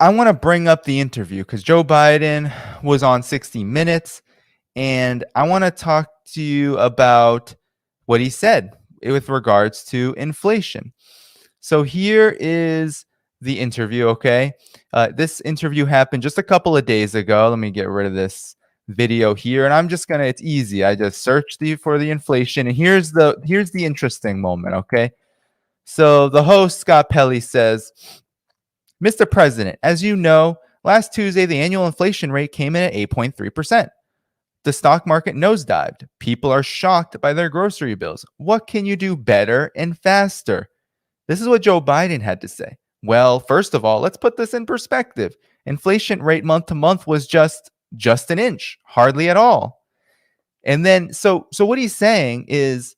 I want to bring up the interview because Joe Biden was on 60 Minutes, and I want to talk to you about what he said with regards to inflation. So here is the interview, okay? This interview happened just a couple of days ago. Let me get rid of this video here, and I'm just gonna. It's easy. I just searched for the inflation, and here's the interesting moment, okay? So the host Scott Pelley says, "Mr. President, as you know, last Tuesday the annual inflation rate came in at 8.3%. The stock market nosedived. People are shocked by their grocery bills. What can you do better and faster?" This is what Joe Biden had to say. Well, first of all, let's put this in perspective. Inflation rate month to month was just an inch, hardly at all. And then so what he's saying is,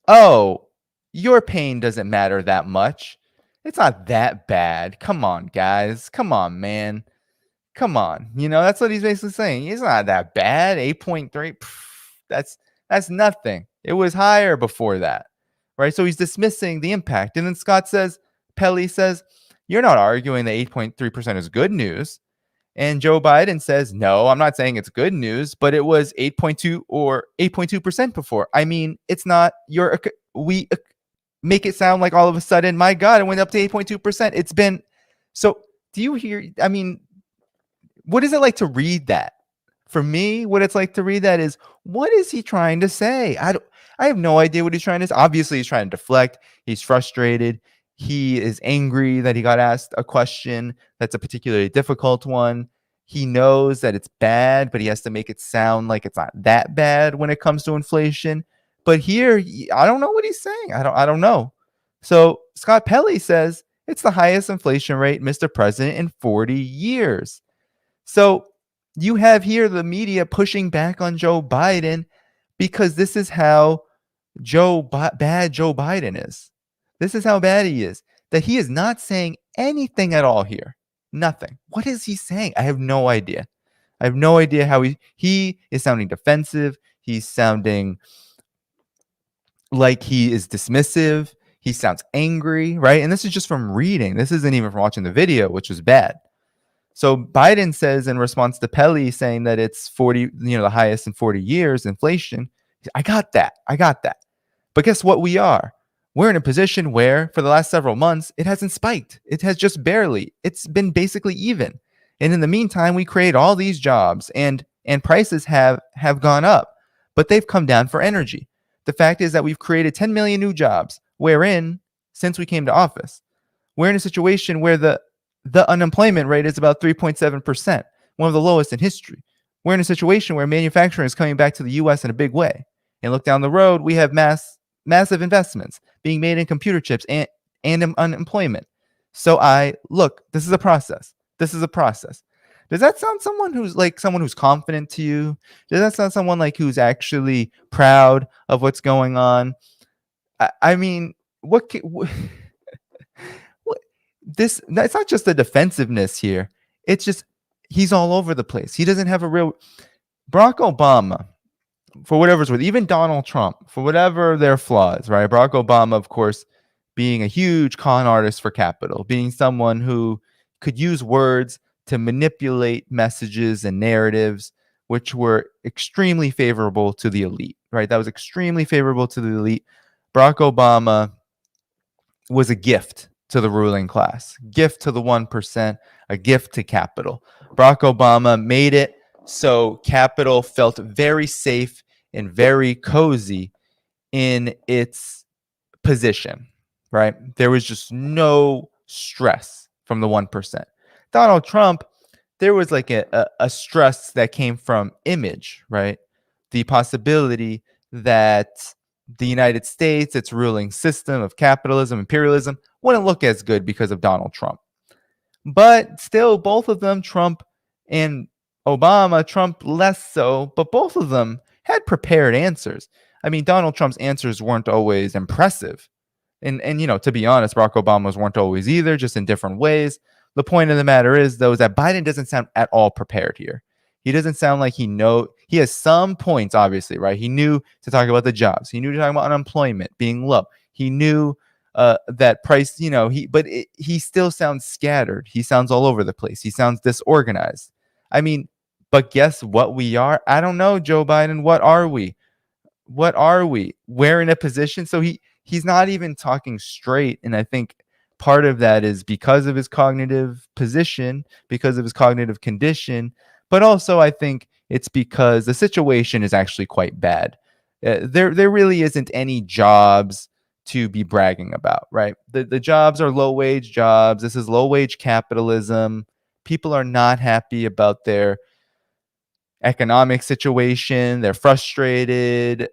"Oh, your pain doesn't matter that much. It's not that bad. Come on, guys. Come on, man. Come on." That's what he's basically saying. It's not that bad. 8.3. That's nothing. It was higher before that. Right? So he's dismissing the impact. And then Pelley says, "You're not arguing that 8.3% is good news." And Joe Biden says, "No, I'm not saying it's good news, but it was 8.2 or 8.2% before. I mean, it's not we make it sound like all of a sudden, my God, it went up to 8.2%. It's been so. Do you hear? I mean, what is it like to read that? For me, what it's like to read that is, what is he trying to say? I have no idea what he's trying to say. Obviously, he's trying to deflect. He's frustrated. He is angry that he got asked a question that's a particularly difficult one. He knows that it's bad, but he has to make it sound like it's not that bad when it comes to inflation. But here, I don't know what he's saying. I don't know. So Scott Pelley says it's the highest inflation rate, Mr. President, in 40 years. So you have here the media pushing back on Joe Biden because this is how bad Joe Biden is. This is how bad he is. That he is not saying anything at all here. Nothing. What is he saying? I have no idea. I have no idea how he is sounding defensive. He's sounding like he is dismissive. He sounds angry, right? And this is just from reading. This isn't even from watching the video, which was bad. So Biden says in response to Pelley saying that it's 40, the highest in 40 years inflation. I got that. But guess what we're in a position where for the last several months, it hasn't spiked. It has just barely. It's been basically even. And in the meantime, we create all these jobs and prices have gone up, but they've come down for energy. The fact is that we've created 10 million new jobs, wherein since we came to office, we're in a situation where the unemployment rate is about 3.7%, one of the lowest in history. We're in a situation where manufacturing is coming back to the U.S. in a big way. And look down the road, we have massive investments being made in computer chips and unemployment. So this is a process. Does that sound someone who's confident to you? Does that sound someone who's actually proud of what's going on? I mean, it's not just the defensiveness here. It's just he's all over the place. He doesn't have a real Barack Obama, for whatever's worth, even Donald Trump, for whatever their flaws, right? Barack Obama, of course, being a huge con artist for capital, being someone who could use words to manipulate messages and narratives, which were extremely favorable to the elite, right? That was extremely favorable to the elite. Barack Obama was a gift to the ruling class, gift to the 1%, a gift to capital. Barack Obama made it so capital felt very safe and very cozy in its position, right? There was just no stress from the 1%. Donald Trump, there was a stress that came from image, right? The possibility that the United States, its ruling system of capitalism, imperialism, wouldn't look as good because of Donald Trump. But still, both of them, Trump and Obama, Trump less so, but both of them had prepared answers. I mean, Donald Trump's answers weren't always impressive. And to be honest, Barack Obama's weren't always either, just in different ways. The point of the matter is, though, is that Biden doesn't sound at all prepared here. He doesn't sound like he has some points, obviously, right? He knew to talk about the jobs. He knew to talk about unemployment being low. He knew that price, he still sounds scattered. He sounds all over the place. He sounds disorganized. I mean, but guess what we are? I don't know, Joe Biden. What are we? What are we? We're in a position. So he's not even talking straight. And I think part of that is because of his cognitive position, because of his cognitive condition, but also I think it's because the situation is actually quite bad. There really isn't any jobs to be bragging about, right? The jobs are low wage jobs. This is low wage capitalism. People are not happy about their economic situation. They're frustrated.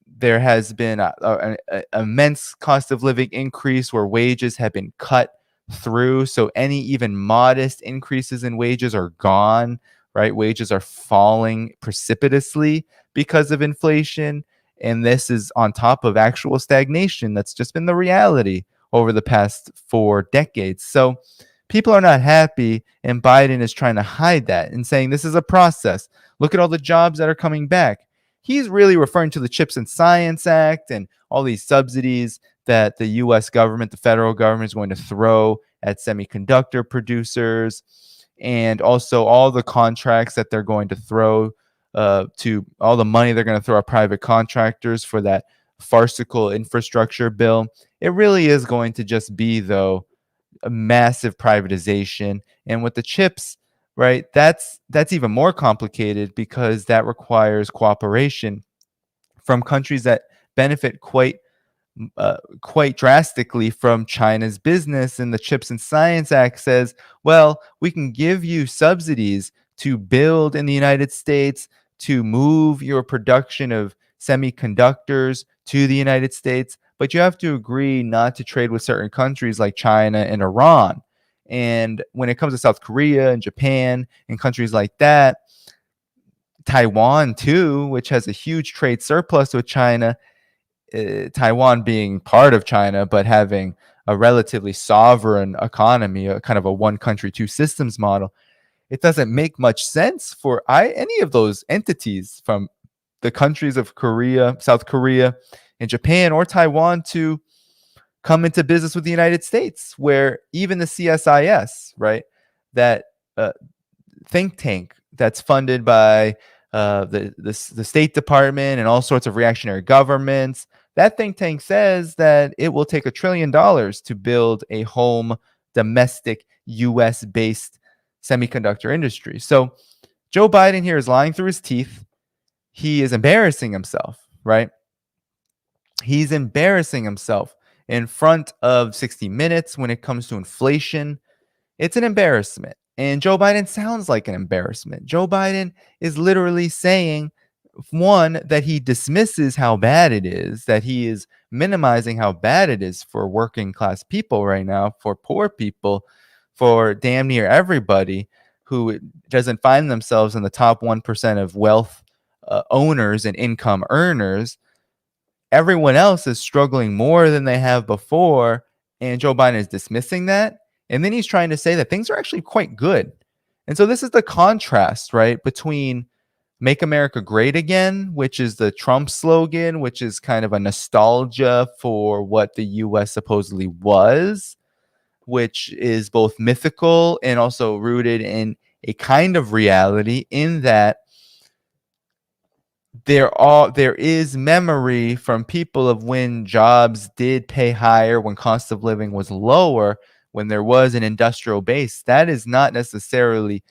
There has been an immense cost of living increase where wages have been cut through. So any even modest increases in wages are gone, right? Wages are falling precipitously because of inflation. And this is on top of actual stagnation. That's just been the reality over the past 4 decades. So people are not happy, and Biden is trying to hide that and saying this is a process. Look at all the jobs that are coming back. He's really referring to the Chips and Science Act and all these subsidies that the U.S. government, the federal government, is going to throw at semiconductor producers, and also all the contracts that they're going to throw to all the money they're going to throw at private contractors for that farcical infrastructure bill. It really is going to just be, though, a massive privatization. And with the chips, right, that's even more complicated because that requires cooperation from countries that benefit quite drastically from China's business. And the Chips and Science Act says, well, we can give you subsidies to build in the United States, to move your production of semiconductors to the United States, but you have to agree not to trade with certain countries like China and Iran. And when it comes to South Korea and Japan and countries like that, Taiwan too, which has a huge trade surplus with China, Taiwan being part of China, but having a relatively sovereign economy, a kind of a one country, two systems model, it doesn't make much sense for any of those entities from the countries of Korea, South Korea, and Japan or Taiwan to come into business with the United States, where even the CSIS, right, that think tank that's funded by the State Department and all sorts of reactionary governments, that think tank says that it will take $1 trillion to build a home, domestic, U.S. based semiconductor industry. So Joe Biden here is lying through his teeth. He is embarrassing himself, right? He's embarrassing himself in front of 60 Minutes when it comes to inflation. It's an embarrassment. And Joe Biden sounds like an embarrassment. Joe Biden is literally saying, one, that he dismisses how bad it is, that he is minimizing how bad it is for working class people right now, for poor people, for damn near everybody who doesn't find themselves in the top 1% of wealth owners and income earners. Everyone else is struggling more than they have before, and Joe Biden is dismissing that. And then he's trying to say that things are actually quite good. And so this is the contrast, right, between Make America Great Again, which is the Trump slogan, which is kind of a nostalgia for what the U.S. supposedly was, which is both mythical and also rooted in a kind of reality, in that there is memory from people of when jobs did pay higher, when cost of living was lower, when there was an industrial base. That is not necessarily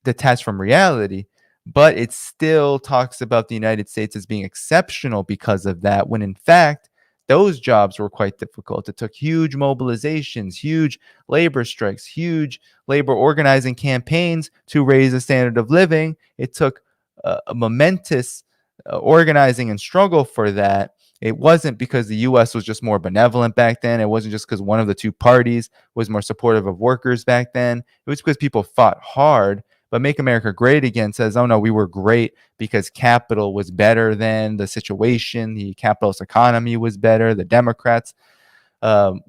detached from reality, but it still talks about the United States as being exceptional because of that, when in fact those jobs were quite difficult. It took huge mobilizations, huge labor strikes, huge labor organizing campaigns to raise the standard of living. It took a momentous organizing and struggle for that. It wasn't because the U.S. was just more benevolent back then. It wasn't just because one of the two parties was more supportive of workers back then. It was because people fought hard. But Make America Great Again says, oh, no, we were great because capital was better than the situation. The capitalist economy was better. The Democrats the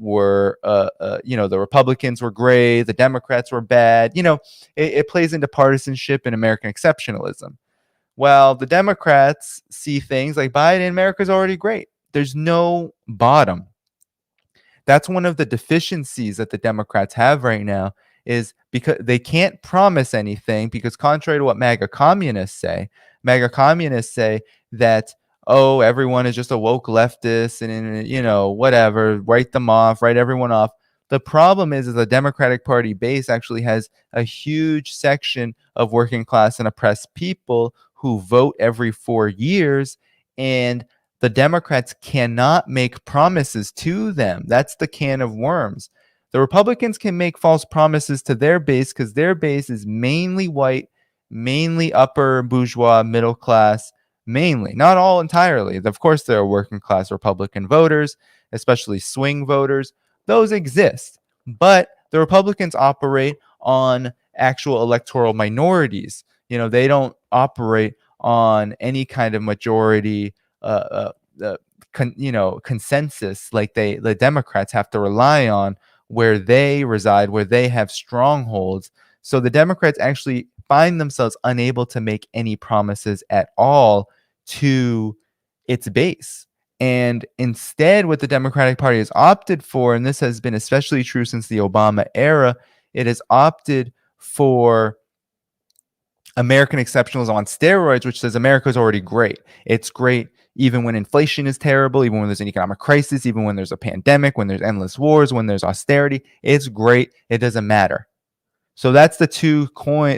Republicans were great. The Democrats were bad. It plays into partisanship and American exceptionalism. Well, the Democrats see things like Biden, America's already great. There's no bottom. That's one of the deficiencies that the Democrats have right now, is because they can't promise anything, because contrary to what MAGA communists say that, oh, everyone is just a woke leftist and, whatever, write them off, write everyone off. The problem is the Democratic Party base actually has a huge section of working class and oppressed people who vote every 4 years, and the Democrats cannot make promises to them. That's the can of worms. The Republicans can make false promises to their base because their base is mainly white, mainly upper bourgeois, middle class, mainly, not all entirely. Of course, there are working class Republican voters, especially swing voters. Those exist. But the Republicans operate on actual electoral minorities. They don't operate on any kind of majority consensus like the Democrats have to rely on, where they reside, where they have strongholds. So the Democrats actually find themselves unable to make any promises at all to its base. And instead, what the Democratic Party has opted for, and this has been especially true since the Obama era, it has opted for American exceptionalism on steroids, which says America is already great. It's great even when inflation is terrible, even when there's an economic crisis, even when there's a pandemic, when there's endless wars, when there's austerity. It's great. It doesn't matter. So that's the two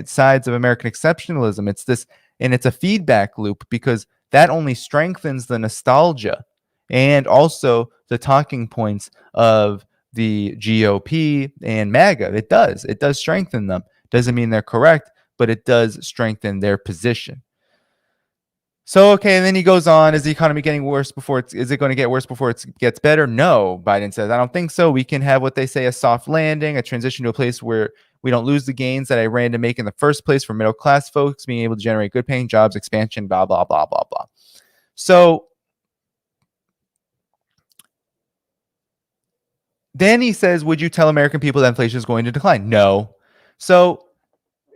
sides of American exceptionalism. It's this, and it's a feedback loop, because that only strengthens the nostalgia and also the talking points of the GOP and MAGA. It does strengthen them. Doesn't mean they're correct, but it does strengthen their position. So, okay, and then he goes on, is the economy getting worse is it going to get worse before it gets better? No, Biden says, I don't think so. We can have what they say a soft landing, a transition to a place where we don't lose the gains that I ran to make in the first place for middle class folks, being able to generate good paying jobs, expansion, blah, blah, blah, blah, blah. So then he says, would you tell American people that inflation is going to decline? No. So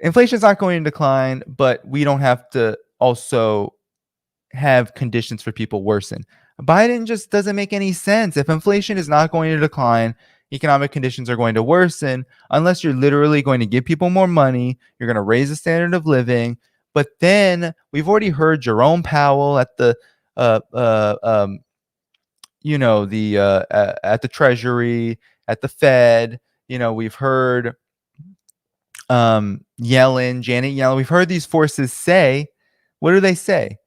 inflation is not going to decline, but we don't have to also have conditions for people worsen. Biden just doesn't make any sense. If inflation is not going to decline, economic conditions are going to worsen, unless you're literally going to give people more money, you're going to raise the standard of living. But then we've already heard Jerome Powell at the at the Treasury, at the Fed. We've heard Janet Yellen. We've heard these forces say, what do they say?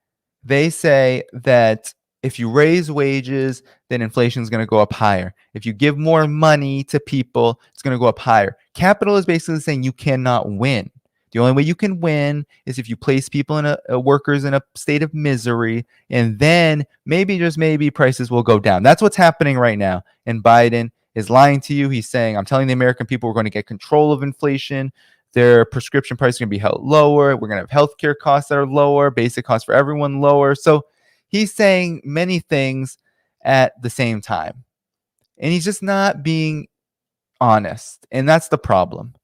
They say that if you raise wages, then inflation is going to go up higher. If you give more money to people, it's going to go up higher. Capital is basically saying you cannot win. The only way you can win is if you place people in workers in a state of misery, and then maybe, just maybe, prices will go down. That's what's happening right now. And Biden is lying to you. He's saying, I'm telling the American people we're going to get control of inflation. Their prescription price is going to be held lower. We're going to have healthcare costs that are lower, basic costs for everyone lower. So he's saying many things at the same time. And he's just not being honest. And that's the problem.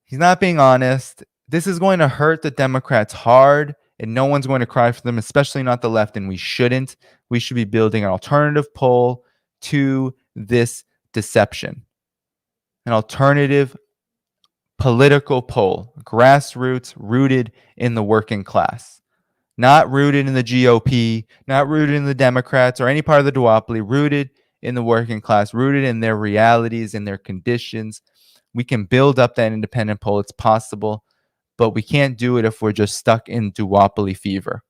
He's not being honest. This is going to hurt the Democrats hard, and no one's going to cry for them, especially not the left, and we shouldn't. We should be building an alternative poll to this deception. An alternative political poll, grassroots, rooted in the working class, not rooted in the GOP, not rooted in the Democrats or any part of the duopoly, rooted in the working class, rooted in their realities and their conditions. We can build up that independent poll. It's possible, but we can't do it if we're just stuck in duopoly fever.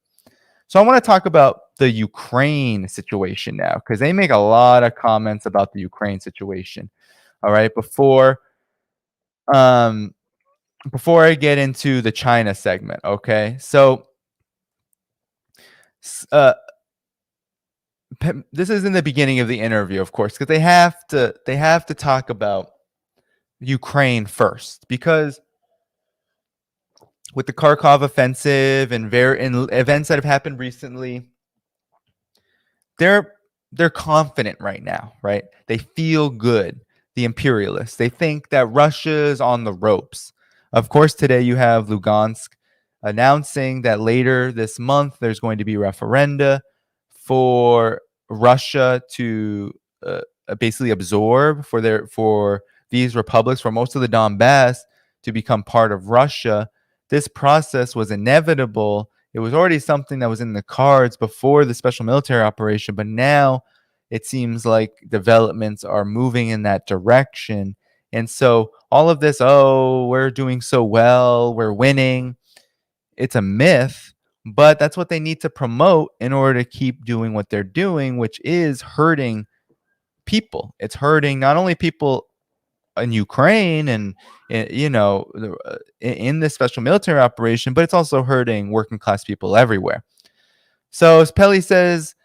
So I want to talk about the Ukraine situation now, because they make a lot of comments about the Ukraine situation. All right, before I get into the China segment, okay? So this is in the beginning of the interview, of course, because they have to talk about Ukraine first, because with the Kharkov offensive and events that have happened recently, they're confident right now, right? They feel good. The imperialists, they think that Russia is on the ropes. Of course, today you have Lugansk announcing that later this month there's going to be referenda for Russia to basically absorb for these republics, for most of the Donbass to become part of Russia. This process was inevitable. It was already something that was in the cards before the special military operation, but now it seems like developments are moving in that direction. And so all of this, oh, we're doing so well, we're winning, it's a myth, but that's what they need to promote in order to keep doing what they're doing, which is hurting people. It's hurting not only people in Ukraine and in this special military operation, but it's also hurting working class people everywhere. So as Pelly says,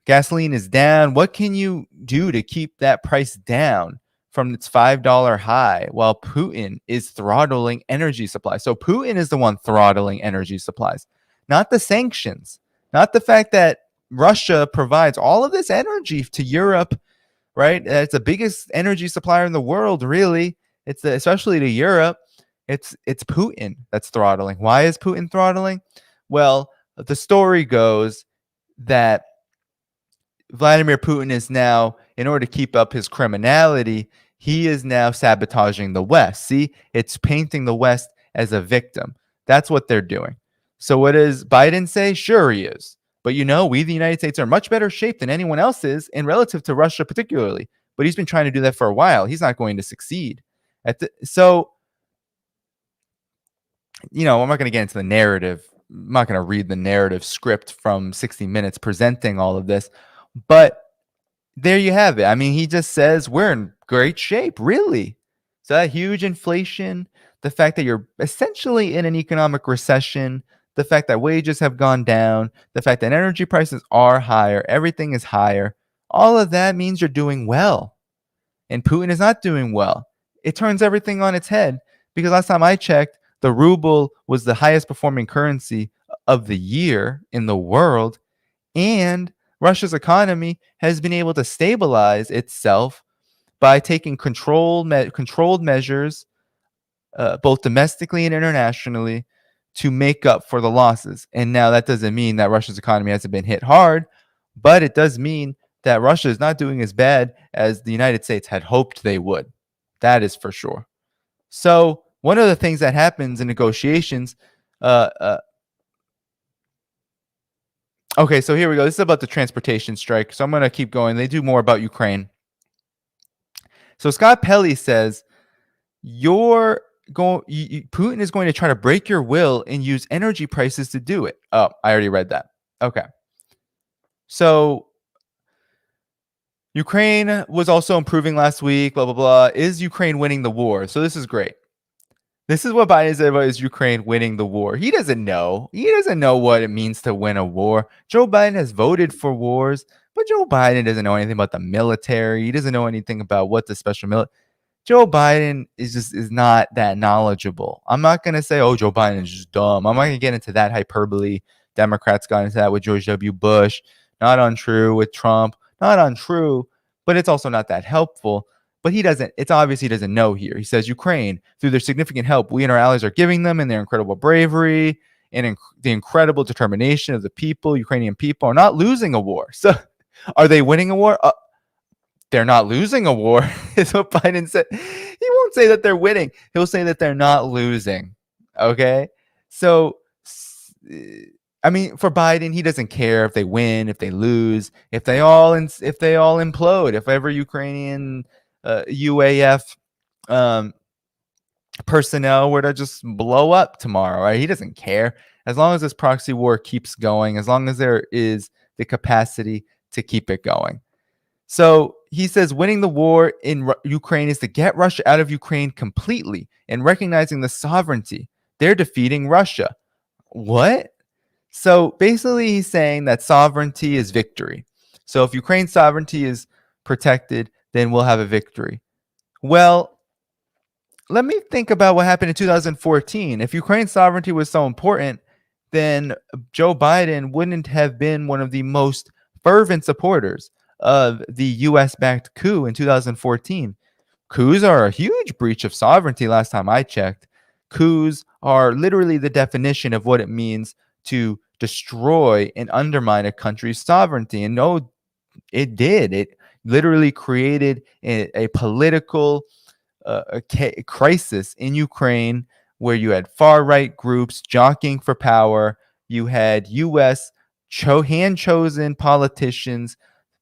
gasoline is down. What can you do to keep that price down from its $5 high while Putin is throttling energy supplies? So Putin is the one throttling energy supplies, not the sanctions, not the fact that Russia provides all of this energy to Europe, right? It's the biggest energy supplier in the world, really. Especially to Europe. It's Putin that's throttling. Why is Putin throttling? Well, the story goes that Vladimir Putin is now, in order to keep up his criminality, he is now sabotaging the West. See, it's painting the West as a victim. That's what they're doing. So what does Biden say? Sure, he is. But we, the United States, are in much better shape than anyone else is, and relative to Russia particularly. But he's been trying to do that for a while. He's not going to succeed. So I'm not going to get into the narrative. I'm not going to read the narrative script from 60 Minutes presenting all of this. But there you have it. I mean, he just says we're in great shape, really. So that huge inflation, the fact that you're essentially in an economic recession, the fact that wages have gone down, the fact that energy prices are higher, everything is higher, all of that means you're doing well. And Putin is not doing well. It turns everything on its head because last time I checked, the ruble was the highest performing currency of the year in the world. And Russia's economy has been able to stabilize itself by taking controlled measures, both domestically and internationally, to make up for the losses. And now that doesn't mean that Russia's economy hasn't been hit hard, but it does mean that Russia is not doing as bad as the United States had hoped they would. That is for sure. So one of the things that happens in negotiations, okay, so here we go. This is about the transportation strike. So I'm going to keep going. They do more about Ukraine. So Scott Pelley says, Putin is going to try to break your will and use energy prices to do it. Oh, I already read that. Okay. So Ukraine was also improving last week, blah, blah, blah. Is Ukraine winning the war? So this is great. This is what Biden said about is Ukraine winning the war. He doesn't know. He doesn't know what it means to win a war. Joe Biden has voted for wars, but Joe Biden doesn't know anything about the military. He doesn't know anything about what the special military. Joe Biden is not that knowledgeable. I'm not going to say, oh, Joe Biden is just dumb. I'm not going to get into that hyperbole. Democrats got into that with George W. Bush. Not untrue with Trump. Not untrue, but it's also not that helpful. But it's obvious he doesn't know here. He says Ukraine, through their significant help we and our allies are giving them and their incredible bravery and the incredible determination of the people, Ukrainian people, are not losing a war. So are they winning a war? They're not losing a war, is what Biden said. He won't say that they're winning. He'll say that they're not losing. Okay? So, I mean, for Biden, he doesn't care if they win, if they lose, if they all implode, if ever Ukrainian UAF personnel were to just blow up tomorrow, right? He doesn't care. As long as this proxy war keeps going, as long as there is the capacity to keep it going. So he says winning the war in Ukraine is to get Russia out of Ukraine completely and recognizing the sovereignty. They're defeating Russia. What? So basically he's saying that sovereignty is victory. So if Ukraine's sovereignty is protected, then we'll have a victory. Well, let me think about what happened in 2014. If Ukraine's sovereignty was so important, then Joe Biden wouldn't have been one of the most fervent supporters of the US-backed coup in 2014. Coups are a huge breach of sovereignty last time I checked. Coups are literally the definition of what it means to destroy and undermine a country's sovereignty. And no, it did. literally created a political crisis in Ukraine, where you had far-right groups jockeying for power. You had U.S. hand-chosen politicians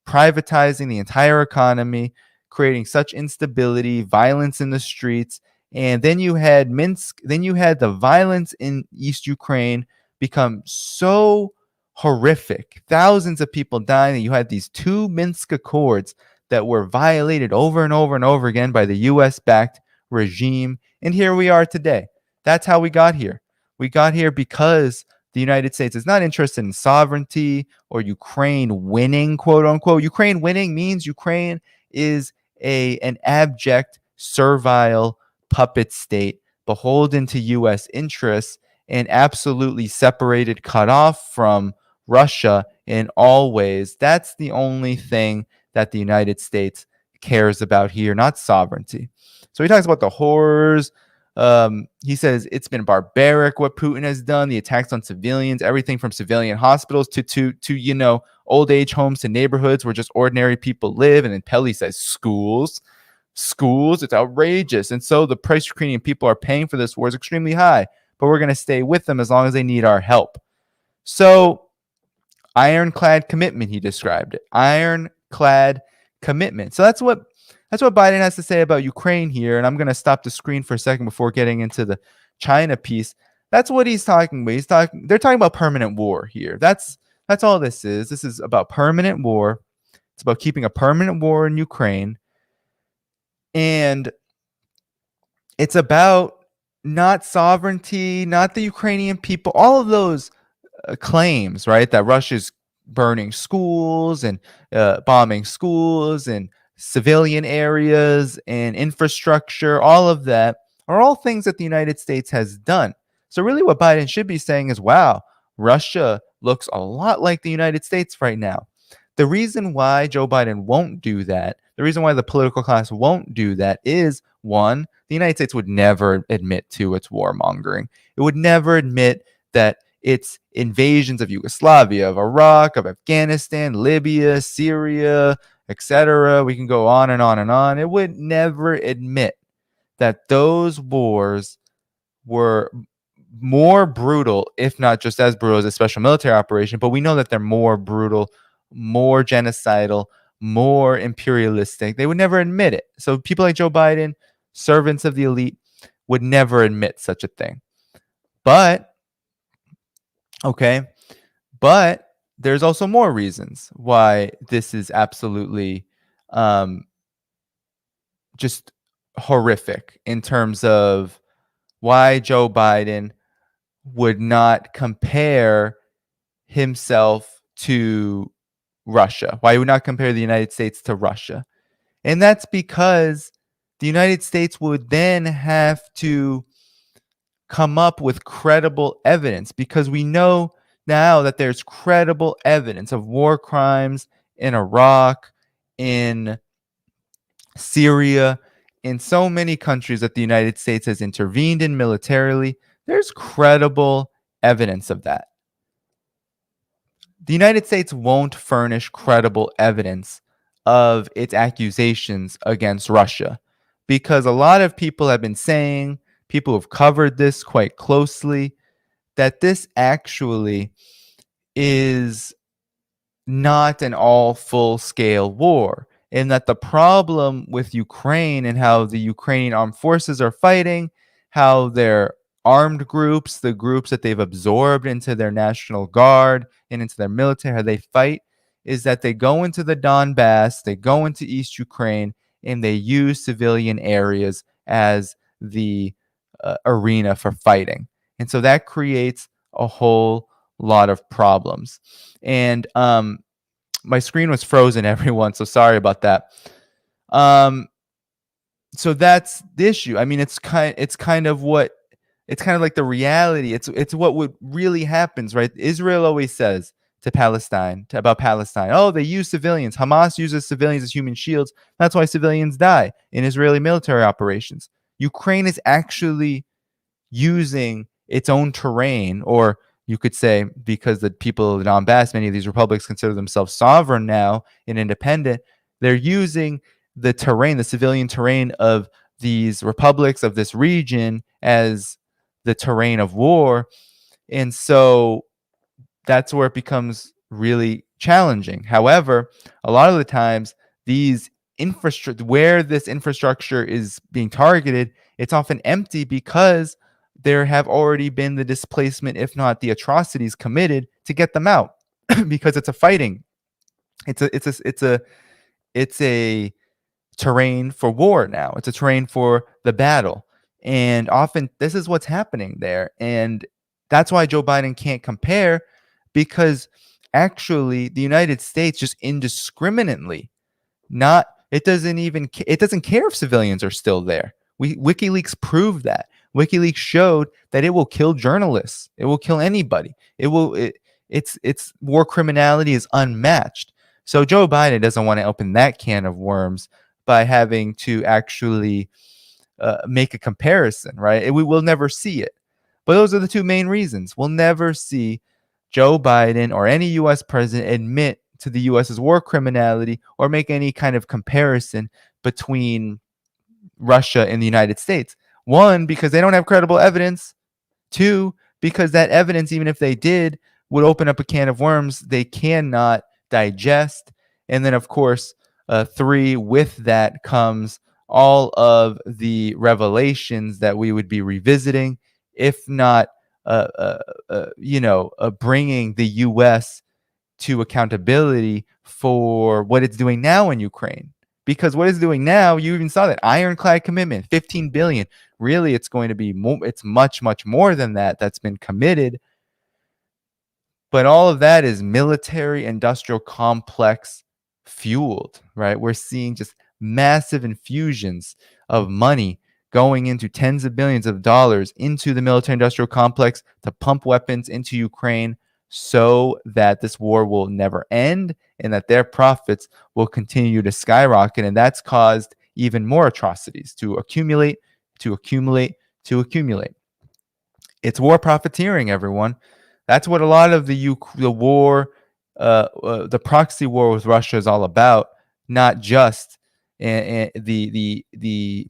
privatizing the entire economy, creating such instability, violence in the streets. And then you had Minsk, then you had the violence in East Ukraine become so horrific. Thousands of people dying. You had these two Minsk Accords that were violated over and over and over again by the US-backed regime. And here we are today. That's how we got here. We got here because the United States is not interested in sovereignty or Ukraine winning, quote unquote. Ukraine winning means Ukraine is an abject, servile puppet state beholden to U.S. interests and absolutely separated, cut off from Russia in all ways. That's the only thing that the United States cares about here, not sovereignty. So he talks about the horrors. He says it's been barbaric what Putin has done, the attacks on civilians, everything from civilian hospitals to old age homes to neighborhoods where just ordinary people live. And then Pelly says schools, it's outrageous. And so the price Ukrainian people are paying for this war is extremely high, but we're going to stay with them as long as they need our help. So ironclad commitment, he described it. Ironclad commitment. So that's what Biden has to say about Ukraine here. And I'm going to stop the screen for a second before getting into the China piece. That's what he's talking about. They're talking about permanent war here. That's all this is. This is about permanent war. It's about keeping a permanent war in Ukraine. And it's about not sovereignty, not the Ukrainian people, all of those claims, right? That Russia's burning schools and bombing schools and civilian areas and infrastructure, all of that are all things that the United States has done. So really what Biden should be saying is, wow, Russia looks a lot like the United States right now. The reason why Joe Biden won't do that, the reason why the political class won't do that is, one, the United States would never admit to its warmongering. It would never admit that its invasions of Yugoslavia, of Iraq, of Afghanistan, Libya, Syria, etc. We can go on and on and on. It would never admit that those wars were more brutal, if not just as brutal as a special military operation, but we know that they're more brutal, more genocidal, more imperialistic. They would never admit it. So people like Joe Biden, servants of the elite, would never admit such a thing. But there's also more reasons why this is absolutely just horrific in terms of why Joe Biden would not compare himself to Russia, why he would not compare the United States to Russia. And that's because the United States would then have to come up with credible evidence, because we know now that there's credible evidence of war crimes in Iraq, in Syria, in so many countries that the United States has intervened in militarily. There's credible evidence of that. The United States won't furnish credible evidence of its accusations against Russia, because a lot of people have been saying, people who've covered this quite closely, that this actually is not an all full-scale war, and that the problem with Ukraine and how the Ukrainian armed forces are fighting, how their armed groups, the groups that they've absorbed into their National Guard and into their military, how they fight, is that they go into the Donbass, they go into East Ukraine, and they use civilian areas as the arena for fighting. And so that creates a whole lot of problems. And my screen was frozen, everyone, so sorry about that. So that's the issue. I mean, it's kind of like the reality. It's what would really happens, right? Israel always says about Palestine, oh, they use civilians. Hamas uses civilians as human shields. That's why civilians die in Israeli military operations. Ukraine is actually using its own terrain, or you could say, because the people of the Donbass, many of these republics consider themselves sovereign now and independent, They're using the terrain, the civilian terrain of these republics, of this region, as the terrain of war. And so that's where it becomes really challenging. However, a lot of the times, these infrastructure, where this infrastructure is being targeted, it's often empty because there have already been the displacement, if not the atrocities committed to get them out, because it's a fighting, it's a terrain for war now. It's a terrain for the battle. And often this is what's happening there. And that's why Joe Biden can't compare, because actually the United States just indiscriminately, not, it doesn't care if civilians are still there. WikiLeaks proved that. WikiLeaks showed that it will kill journalists. It will kill anybody. It's war criminality is unmatched. So Joe Biden doesn't want to open that can of worms by having to actually make a comparison, right? We will never see it. But those are the two main reasons. We'll never see Joe Biden or any U.S. president admit to the U.S.'s war criminality or make any kind of comparison between Russia and the United States. One, because they don't have credible evidence. Two, because that evidence, even if they did, would open up a can of worms they cannot digest. And then, of course, three, with that comes all of the revelations that we would be revisiting, if not, bringing the U.S. to accountability for what it's doing now in Ukraine. Because what it's doing now, you even saw that ironclad commitment, $15 billion. Really, it's going to be it's much, much more than that that's been committed. But all of that is military industrial complex fueled, right? We're seeing just massive infusions of money going into tens of billions of dollars into the military industrial complex to pump weapons into Ukraine so that this war will never end and that their profits will continue to skyrocket. And that's caused even more atrocities to accumulate, to accumulate, to accumulate. It's war profiteering, everyone. That's what a lot of the war, the proxy war with Russia is all about, not just the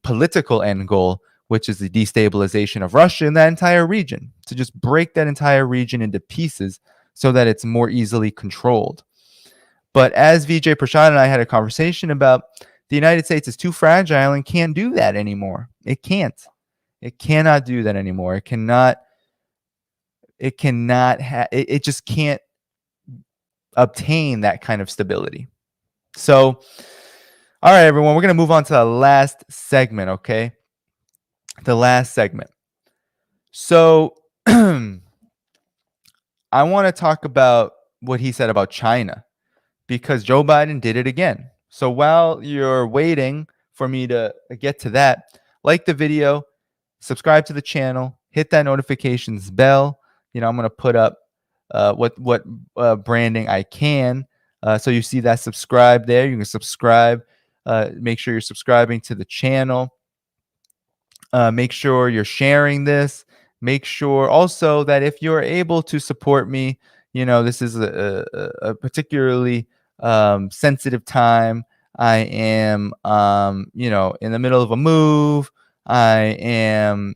political end goal, which is the destabilization of Russia in that entire region, to just break that entire region into pieces so that it's more easily controlled. But as Vijay Prashad and I had a conversation about, the United States is too fragile and can't do that anymore. It can't. It cannot do that anymore. It just can't obtain that kind of stability. So, all right, everyone, we're going to move on to the last segment, okay? The last segment. So, I want to talk about what he said about China, because Joe Biden did it again. So while you're waiting for me to get to that, like the video, subscribe to the channel, hit that notifications bell. I'm going to put up what branding I can. So you see that subscribe there. You can subscribe. Make sure you're subscribing to the channel. Make sure you're sharing this. Make sure also that if you're able to support me, this is a particularly sensitive time. I am, in the middle of a move. I am,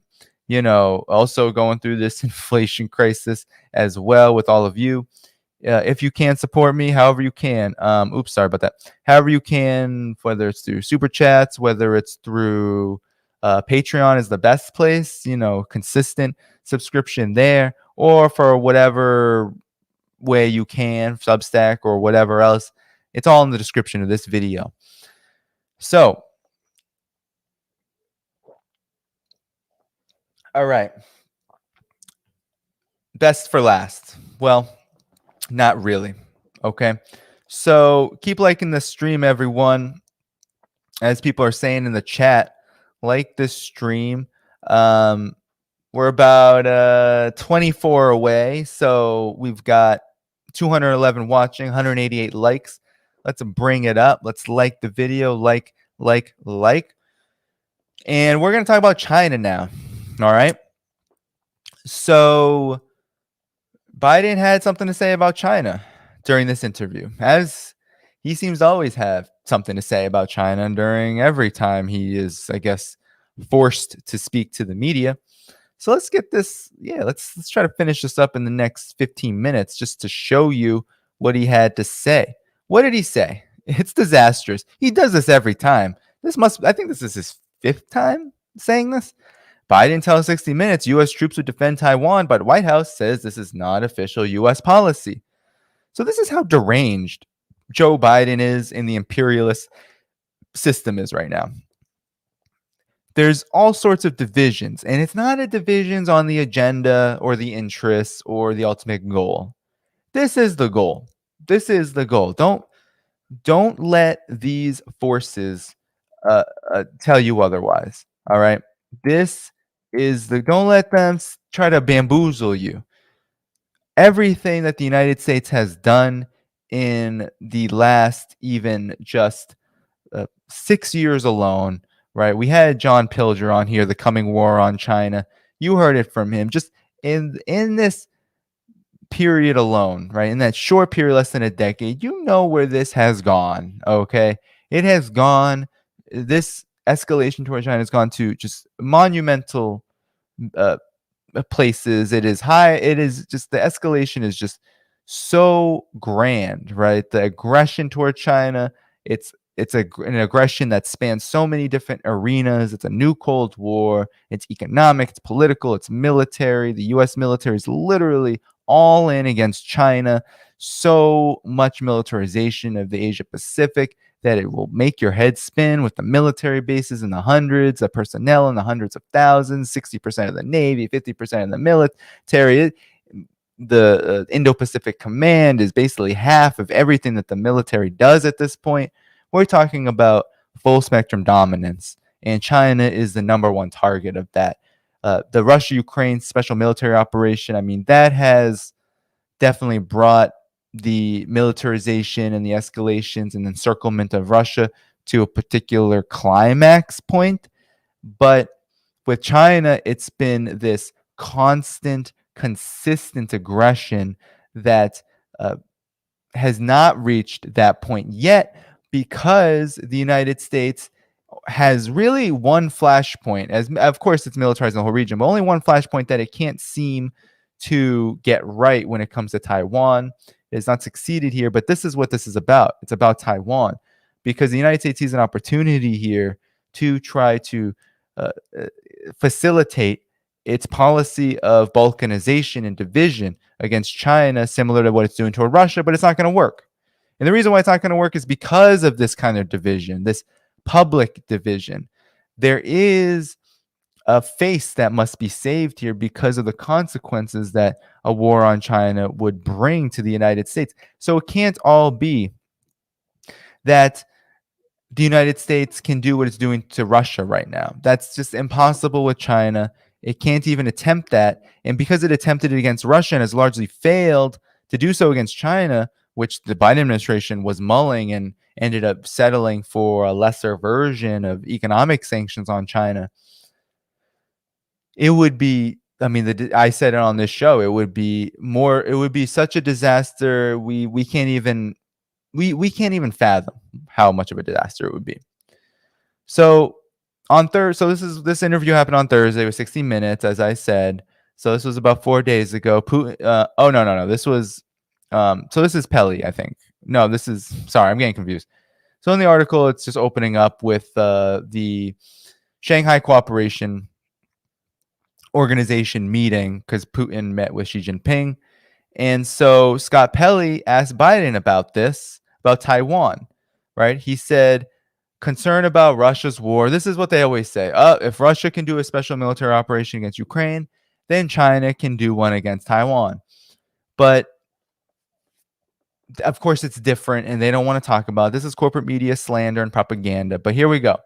also going through this inflation crisis as well with all of you. If you can support me, however you can, sorry about that. However you can, whether it's through super chats, whether it's through Patreon is the best place, consistent subscription there, or for whatever way you can, Substack or whatever else. It's all in the description of this video. So, all right. Best for last. Well, not really. Okay. So keep liking the stream, everyone. As people are saying in the chat, like this stream. We're about 24 away. So we've got 211 watching, 188 likes. Let's bring it up. Let's like the video. Like. And we're going to talk about China now. All right. So Biden had something to say about China during this interview. As he seems to always have something to say about China during every time he is, I guess, forced to speak to the media. So let's get this. Yeah, let's try to finish this up in the next 15 minutes just to show you what he had to say. What did he say? It's disastrous. He does this every time. I think this is his fifth time saying this. Biden tells 60 Minutes U.S. troops would defend Taiwan, but White House says this is not official U.S. policy. So this is how deranged Joe Biden is and the imperialist system is right now. There's all sorts of divisions, and it's not a divisions on the agenda or the interests or the ultimate goal. This is the goal. This is the goal. Don't let these forces tell you otherwise. All right. This is the. Don't let them try to bamboozle you. Everything that the United States has done in the last even just 6 years alone, right? We had John Pilger on here, the coming war on China. You heard it from him. Just in this period alone, right? In that short period, less than a decade, you know where this has gone. Okay, it has gone. This escalation toward China has gone to just monumental uh, places. It is high. It is just the escalation is just so grand, right? The aggression toward China. It's an aggression that spans so many different arenas. It's a new Cold War. It's economic. It's political. It's military. The U.S. military is literally all in against China. So much militarization of the Asia Pacific that it will make your head spin with the military bases in the hundreds of personnel in the hundreds of thousands, 60% of the Navy, 50% of the military. The Indo-Pacific Command is basically half of everything that the military does at this point. We're talking about full spectrum dominance, and China is the number one target of that. The Russia-Ukraine special military operation, I mean, that has definitely brought the militarization and the escalations and encirclement of Russia to a particular climax point. But with China, it's been this constant, consistent aggression that has not reached that point yet, because the United States has really one flashpoint. As of course, it's militarizing the whole region, but only one flashpoint that it can't seem to get right when it comes to Taiwan. It has not succeeded here, but this is what this is about. It's about Taiwan, because the United States sees an opportunity here to try to facilitate its policy of balkanization and division against China, similar to what it's doing toward Russia, but it's not going to work. And the reason why it's not going to work is because of this kind of division, this public division. There is a face that must be saved here because of the consequences that a war on China would bring to the United States. So it can't all be that the United States can do what it's doing to Russia right now. That's just impossible with China. It can't even attempt that. And because it attempted it against Russia and has largely failed to do so against China, which the Biden administration was mulling and ended up settling for a lesser version of economic sanctions on China, it would be, I mean, I said it on this show, it would be such a disaster. We can't even fathom how much of a disaster it would be. So on Thursday, this interview happened on Thursday with 60 Minutes, as I said. So this was about 4 days ago. Putin, no. This was, so this is Pelly, I think. No, this is, sorry, I'm getting confused. So in the article, it's just opening up with the Shanghai Cooperation Organization meeting, because Putin met with Xi Jinping. And so Scott Pelley asked Biden about this, about Taiwan, right? He said, concern about Russia's war. This is what they always say. If Russia can do a special military operation against Ukraine, then China can do one against Taiwan. But of course, it's different, and they don't want to talk about it. This is corporate media slander and propaganda. But here we go.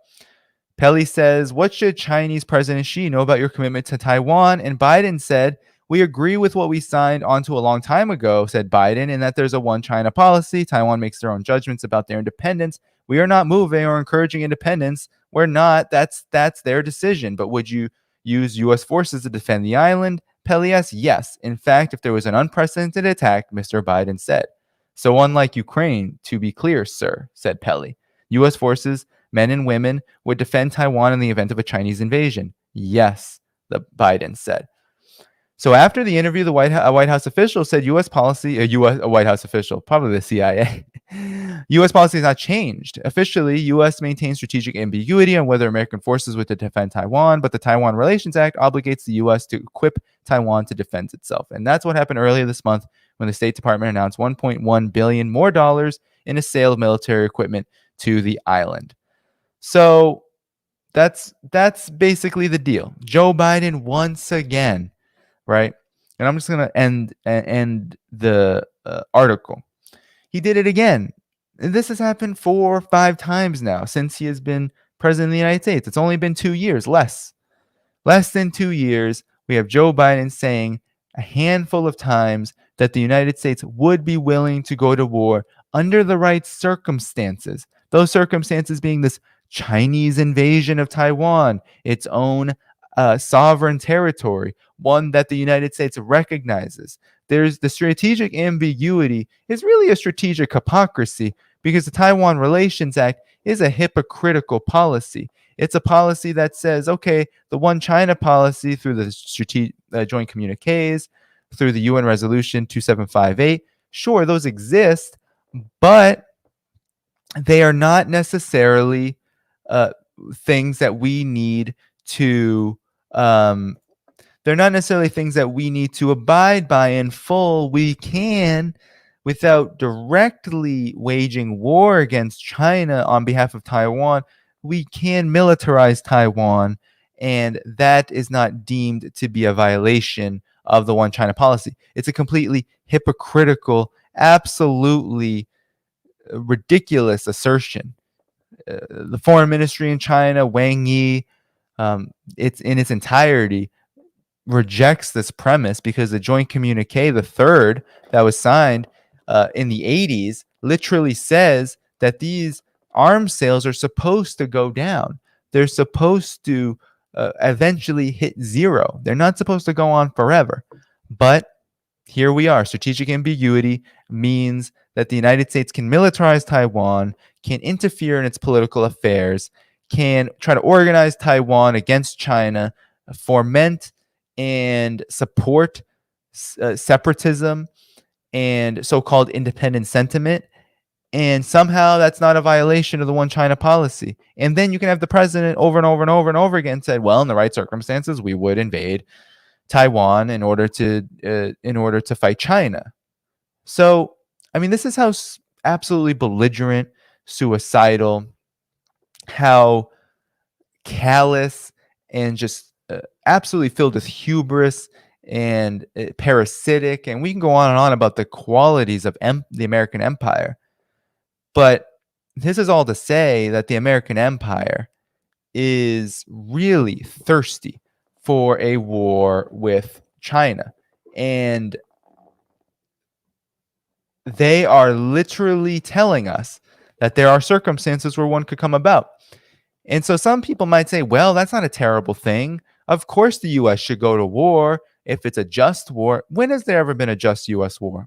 Pelly says, what should Chinese President Xi know about your commitment to Taiwan? And Biden said, we agree with what we signed onto a long time ago, said Biden, and that there's a one China policy. Taiwan makes their own judgments about their independence. We are not moving or encouraging independence. We're not. That's their decision. But would you use U.S. forces to defend the island? Pelly asked, yes. In fact, if there was an unprecedented attack, Mr. Biden said. So unlike Ukraine, to be clear, sir, said Pelley, U.S. forces, men and women, would defend Taiwan in the event of a Chinese invasion. Yes, the Biden said. So after the interview, the a White House official said U.S. policy, a White House official, probably the CIA, U.S. policy has not changed. Officially, U.S. maintains strategic ambiguity on whether American forces would defend Taiwan, but the Taiwan Relations Act obligates the U.S. to equip Taiwan to defend itself. And that's what happened earlier this month when the State Department announced $1.1 billion more in a sale of military equipment to the island. So that's basically the deal. Joe Biden once again, right? And I'm just going to end the article. He did it again. This has happened 4 or 5 times now since he has been president of the United States. It's only been 2 years, less than 2 years. We have Joe Biden saying a handful of times that the United States would be willing to go to war under the right circumstances. Those circumstances being this Chinese invasion of Taiwan, its own sovereign territory, one that the United States recognizes. There's the strategic ambiguity is really a strategic hypocrisy because the Taiwan Relations Act is a hypocritical policy. It's a policy that says, okay, the one China policy through the strategic joint communiques, through the UN resolution 2758, sure, those exist, but they are not necessarily things that we need to they're not necessarily things that we need to abide by in full. We can, without directly waging war against China on behalf of Taiwan, we can militarize Taiwan, and that is not deemed to be a violation of the one China policy. It's a completely hypocritical, absolutely ridiculous assertion. The foreign ministry in China, Wang Yi, it's in its entirety, rejects this premise because the joint communique, the third that was signed in the 80s, literally says that these arms sales are supposed to go down. They're supposed to eventually hit zero. They're not supposed to go on forever. But here we are. Strategic ambiguity means that the United States can militarize Taiwan, can interfere in its political affairs, can try to organize Taiwan against China, foment and support separatism and so-called independent sentiment. And somehow that's not a violation of the one China policy. And then you can have the president over and over and over and over again said, well, in the right circumstances, we would invade Taiwan in order to fight China. So, I mean, this is how absolutely belligerent, suicidal, how callous and just absolutely filled with hubris and parasitic. And we can go on and on about the qualities of the American empire. But this is all to say that the American empire is really thirsty for a war with China. And they are literally telling us that there are circumstances where one could come about. And so some people might say, well, that's not a terrible thing. Of course, the U.S. should go to war if it's a just war. When has there ever been a just U.S. war?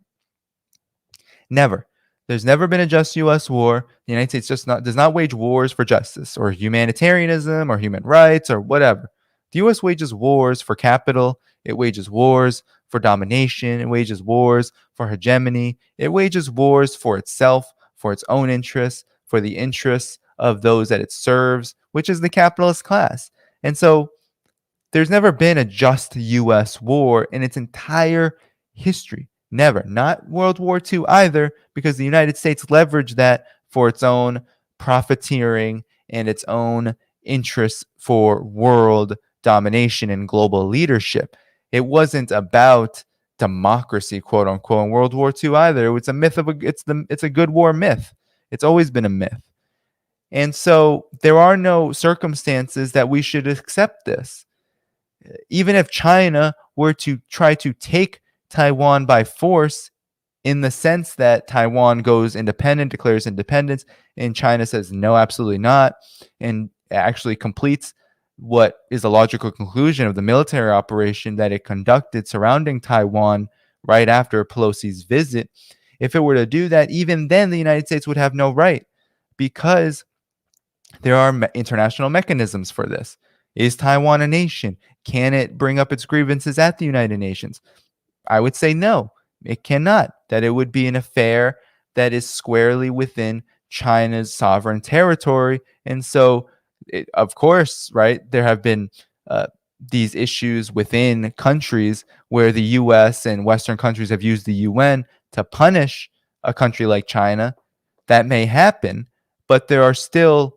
Never. There's never been a just U.S. war. The United States does not wage wars for justice or humanitarianism or human rights or whatever. The U.S. wages wars for capital. It wages wars for domination. It wages wars for hegemony. It wages wars for itself, for its own interests, for the interests of those that it serves, which is the capitalist class. And so there's never been a just U.S. war in its entire history. Never. Not World War II either, because the United States leveraged that for its own profiteering and its own interests for world domination and global leadership. It wasn't about democracy, quote unquote, in World War II either. It's a myth of it's a good war myth. It's always been a myth. And so there are no circumstances that we should accept this. Even if China were to try to take Taiwan by force, in the sense that Taiwan goes independent, declares independence, and China says, no, absolutely not, and actually completes what is a logical conclusion of the military operation that it conducted surrounding Taiwan right after Pelosi's visit. If it were to do that, even then the United States would have no right, because there are international mechanisms for this. Is Taiwan a nation? Can it bring up its grievances at the United Nations? I would say no, it cannot. That it would be an affair that is squarely within China's sovereign territory. And so, of course, right, there have been these issues within countries where the US and Western countries have used the UN to punish a country like China. That may happen, but there are still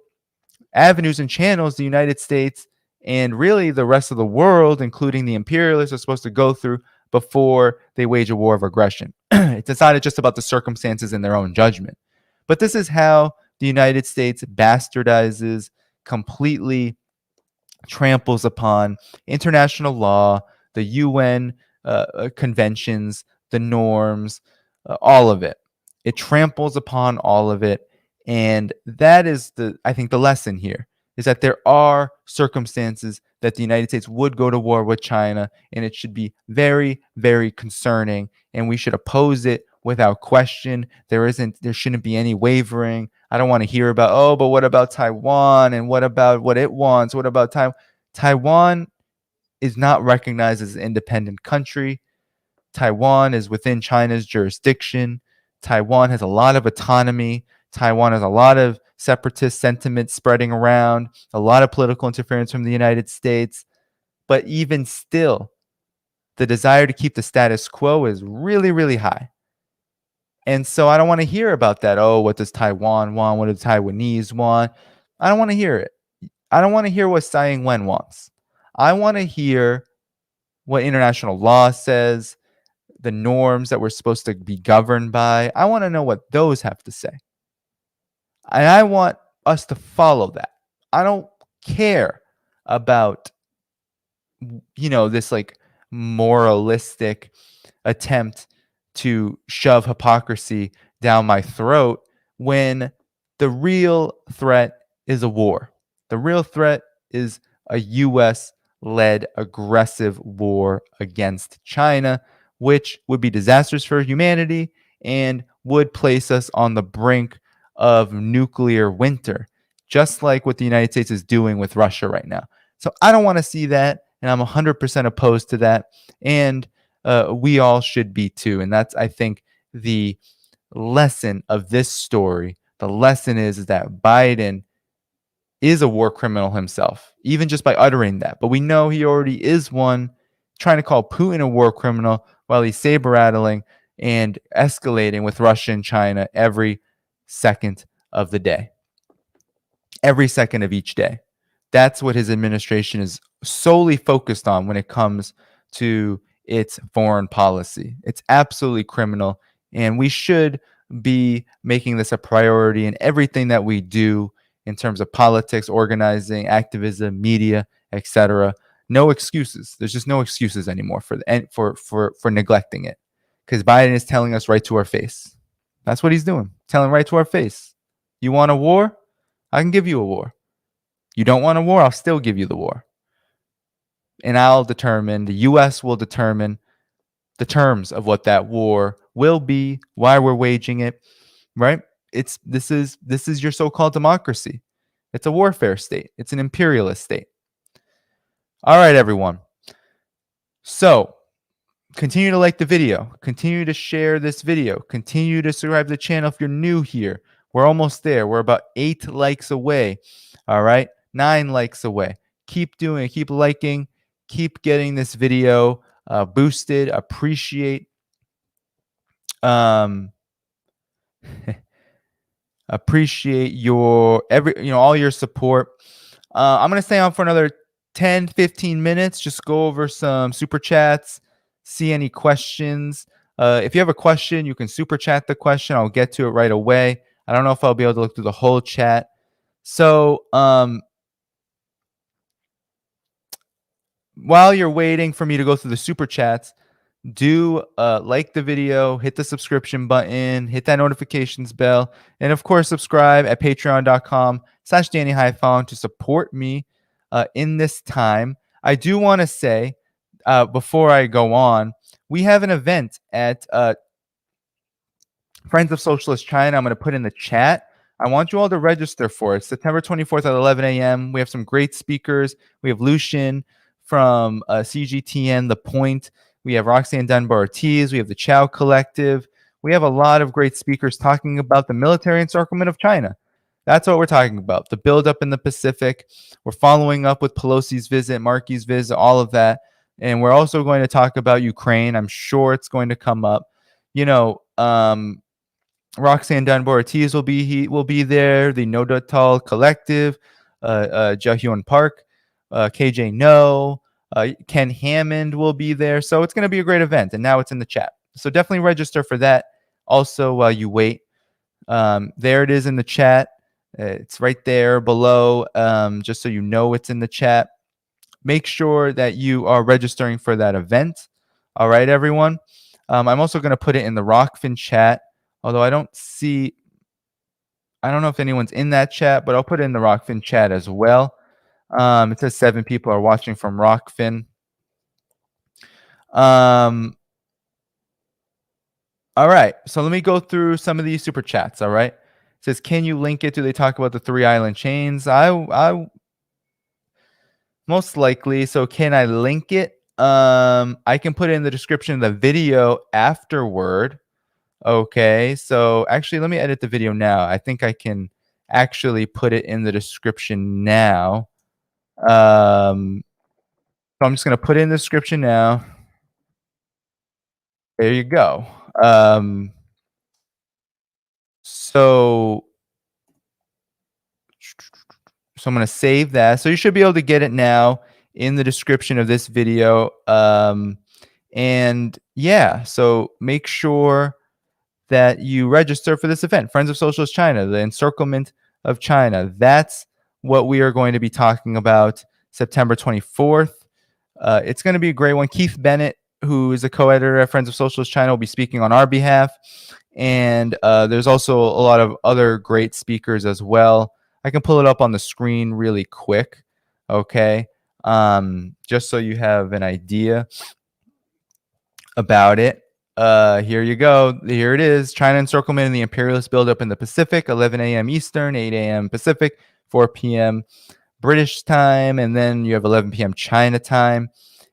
avenues and channels the United States and really the rest of the world, including the imperialists, are supposed to go through before they wage a war of aggression. It's not just about the circumstances in their own judgment. But this is how the United States bastardizes, completely tramples upon international law, the UN conventions, the norms, all of it. It tramples upon all of it. And that is I think the lesson here is that there are circumstances that the United States would go to war with China, and it should be very, very concerning, and we should oppose it without question. There shouldn't be any wavering. I don't want to hear about, oh, but what about Taiwan, and what about what it wants? What about Taiwan? Taiwan is not recognized as an independent country. Taiwan is within China's jurisdiction. Taiwan has a lot of autonomy. Taiwan has a lot of separatist sentiment spreading around, a lot of political interference from the United States. But even still, the desire to keep the status quo is really, really high. And so I don't want to hear about that. Oh, what does Taiwan want? What do the Taiwanese want? I don't want to hear it. I don't want to hear what Tsai Ing-wen wants. I want to hear what international law says, the norms that we're supposed to be governed by. I want to know what those have to say. And I want us to follow that. I don't care about, this like moralistic attempt to shove hypocrisy down my throat when the real threat is a war. The real threat is a US-led aggressive war against China, which would be disastrous for humanity and would place us on the brink of nuclear winter, just like what the United States is doing with Russia right now. So I don't want to see that, and I'm 100% opposed to that, and we all should be too. And that's, I think, the lesson of this story. The lesson is that Biden is a war criminal himself, even just by uttering that. But we know he already is one, trying to call Putin a war criminal while he's saber rattling and escalating with Russia and China every second of the day, every second of each day. That's what his administration is solely focused on when it comes to its foreign policy. It's absolutely criminal, and we should be making this a priority in everything that we do in terms of politics, organizing, activism, media, etc. No excuses. There's just no excuses anymore for neglecting it, because Biden is telling us right to our face. That's what he's doing, telling right to our face. You want a war? I can give you a war. You don't want a war? I'll still give you the war. And the U.S. will determine the terms of what that war will be, why we're waging it, right? This is your so-called democracy. It's a warfare state. It's an imperialist state. All right, everyone. So continue to like the video. Continue to share this video. Continue to subscribe to the channel if you're new here. We're almost there. We're about 8 likes away. All right, 9 likes away. Keep doing it. Keep liking. Keep getting this video boosted. Appreciate appreciate your all your support. I'm gonna stay on for another 10-15 minutes. Just go over some super chats, see any questions. If you have a question, you can super chat the question. I'll get to it right away. I don't know if I'll be able to look through the whole chat. So while you're waiting for me to go through the super chats, do like the video, hit the subscription button, hit that notifications bell, and of course subscribe at patreon.com/DannyDhaiphong to support me in this time. I do want to say before I go on, we have an event at Friends of Socialist China, I'm going to put in the chat. I want you all to register for it. September 24th at 11 a.m. We have some great speakers. We have Lucian from CGTN, The Point. We have Roxanne Dunbar-Ortiz. We have the Chow Collective. We have a lot of great speakers talking about the military encirclement of China. That's what we're talking about. The buildup in the Pacific. We're following up with Pelosi's visit, Markey's visit, all of that. And we're also going to talk about Ukraine. I'm sure it's going to come up. Roxanne Dunbar-Ortiz will be there. The No Dutal Collective, Jahyun Park, KJ No, Ken Hammond will be there. So it's going to be a great event. And now it's in the chat. So definitely register for that. Also, while you wait, there it is in the chat. It's right there below, just so you know it's in the chat. Make sure that you are registering for that event. All right, everyone. I'm also going to put it in the Rockfin chat, although I don't know if anyone's in that chat, but I'll put it in the Rockfin chat as well. It says 7 people are watching from Rockfin. All right, so let me go through some of these super chats. All right, it says, can you link it? Do they talk about the 3 island chains? I most likely. So can I link it? I can put it in the description of the video afterward. Okay, so actually, let me edit the video now. I think I can actually put it in the description now. So I'm just going to put it in the description now. There you go. So I'm going to save that. So you should be able to get it now in the description of this video. And yeah, so make sure that you register for this event, Friends of Socialist China, the encirclement of China. That's what we are going to be talking about September 24th. It's going to be a great one. Keith Bennett, who is a co-editor at Friends of Socialist China, will be speaking on our behalf. And there's also a lot of other great speakers as well. I can pull it up on the screen really quick, okay? Just so you have an idea about it. Here you go. Here it is. China encirclement and the imperialist buildup in the Pacific, 11 a.m. Eastern, 8 a.m. Pacific, 4 p.m. British time, and then you have 11 p.m. China time.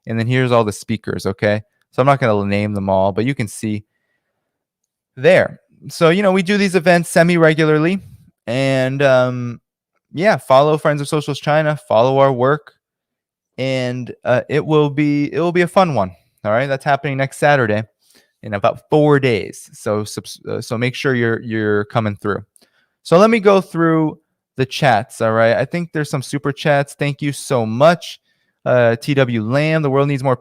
And then here's all the speakers, okay? So I'm not going to name them all, but you can see there. So, we do these events semi-regularly. And, yeah, follow Friends of Socialist China. Follow our work. And it will be a fun one. All right? That's happening next Saturday in about 4 days. So make sure you're coming through. So let me go through the chats. All right. I think there's some super chats. Thank you so much. TW Lamb, the world needs more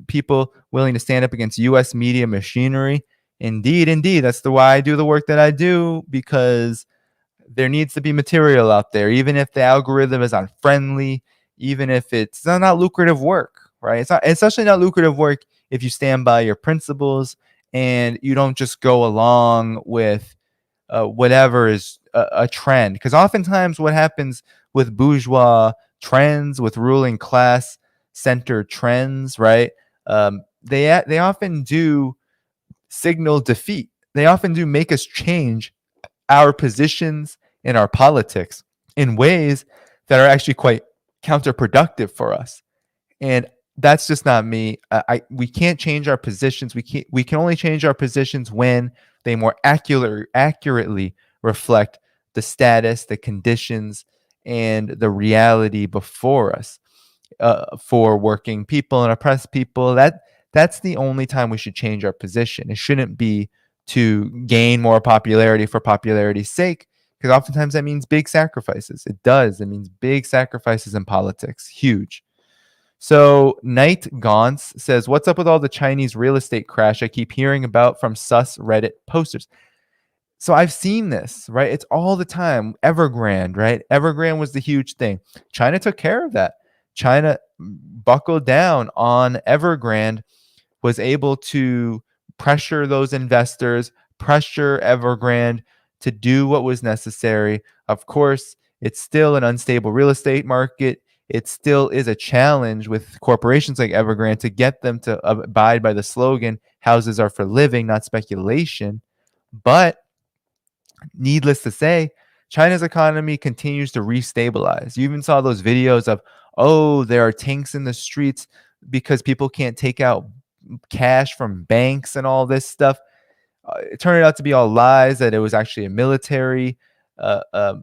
people willing to stand up against U.S. media machinery. Indeed. That's why I do the work that I do, because there needs to be material out there, even if the algorithm is unfriendly, even if it's not lucrative work, right? It's especially not lucrative work if you stand by your principles and you don't just go along with whatever is a trend. Because oftentimes what happens with bourgeois trends, with ruling class centered trends, right? They often do signal defeat. They often do make us change our positions in our politics in ways that are actually quite counterproductive for us. And that's just not me. We can't change our positions. We can only change our positions when they more accurately reflect the status, the conditions, and the reality before us. For working people and oppressed people, that's the only time we should change our position. It shouldn't be to gain more popularity for popularity's sake, because oftentimes that means big sacrifices. It does. It means big sacrifices in politics. Huge. So Knight Gaunce says, what's up with all the Chinese real estate crash I keep hearing about from sus Reddit posters? So I've seen this, right? It's all the time. Evergrande, right? Evergrande was the huge thing. China took care of that. China buckled down on Evergrande, was able to pressure those investors, pressure Evergrande to do what was necessary. Of course, it's still an unstable real estate market. It still is a challenge with corporations like Evergrande to get them to abide by the slogan, houses are for living, not speculation. But needless to say, China's economy continues to restabilize. You even saw those videos of, oh, there are tanks in the streets because people can't take out cash from banks and all this stuff. It turned out to be all lies, that it was actually a military, uh, uh,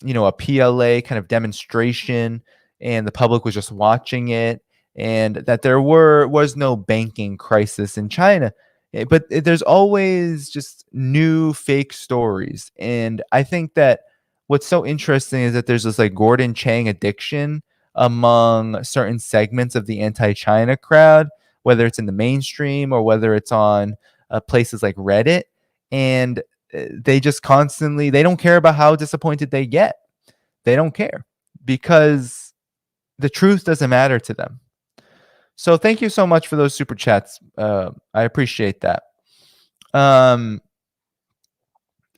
a PLA kind of demonstration, and the public was just watching it, and that there was no banking crisis in China. But there's always just new fake stories. And I think that what's so interesting is that there's this like Gordon Chang addiction among certain segments of the anti-China crowd, whether it's in the mainstream or whether it's on places like Reddit, and they just constantly, they don't care about how disappointed they get. They don't care because the truth doesn't matter to them. So thank you so much for those super chats. I appreciate that.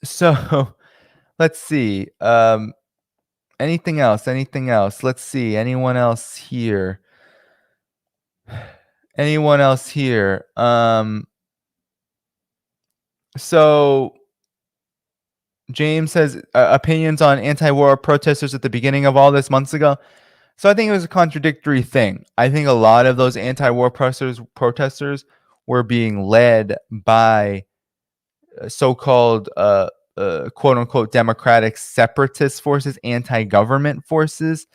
So let's see. Anything else? Anything else? Let's see. Anyone else here? Anyone else here? So James says opinions on anti-war protesters at the beginning of all this months ago. So I think it was a contradictory thing. I think a lot of those anti-war protesters were being led by so-called quote-unquote democratic separatist forces, anti-government forces,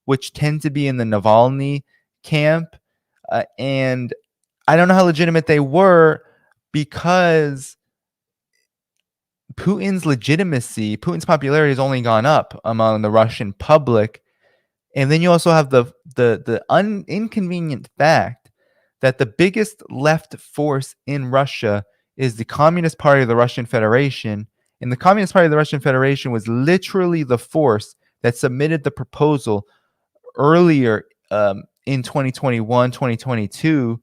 which tend to be in the Navalny camp. And I don't know how legitimate they were, because Putin's popularity has only gone up among the Russian public. And then you also have the inconvenient fact that the biggest left force in Russia is the Communist Party of the Russian Federation. And the Communist Party of the Russian Federation was literally the force that submitted the proposal earlier in 2021, 2022,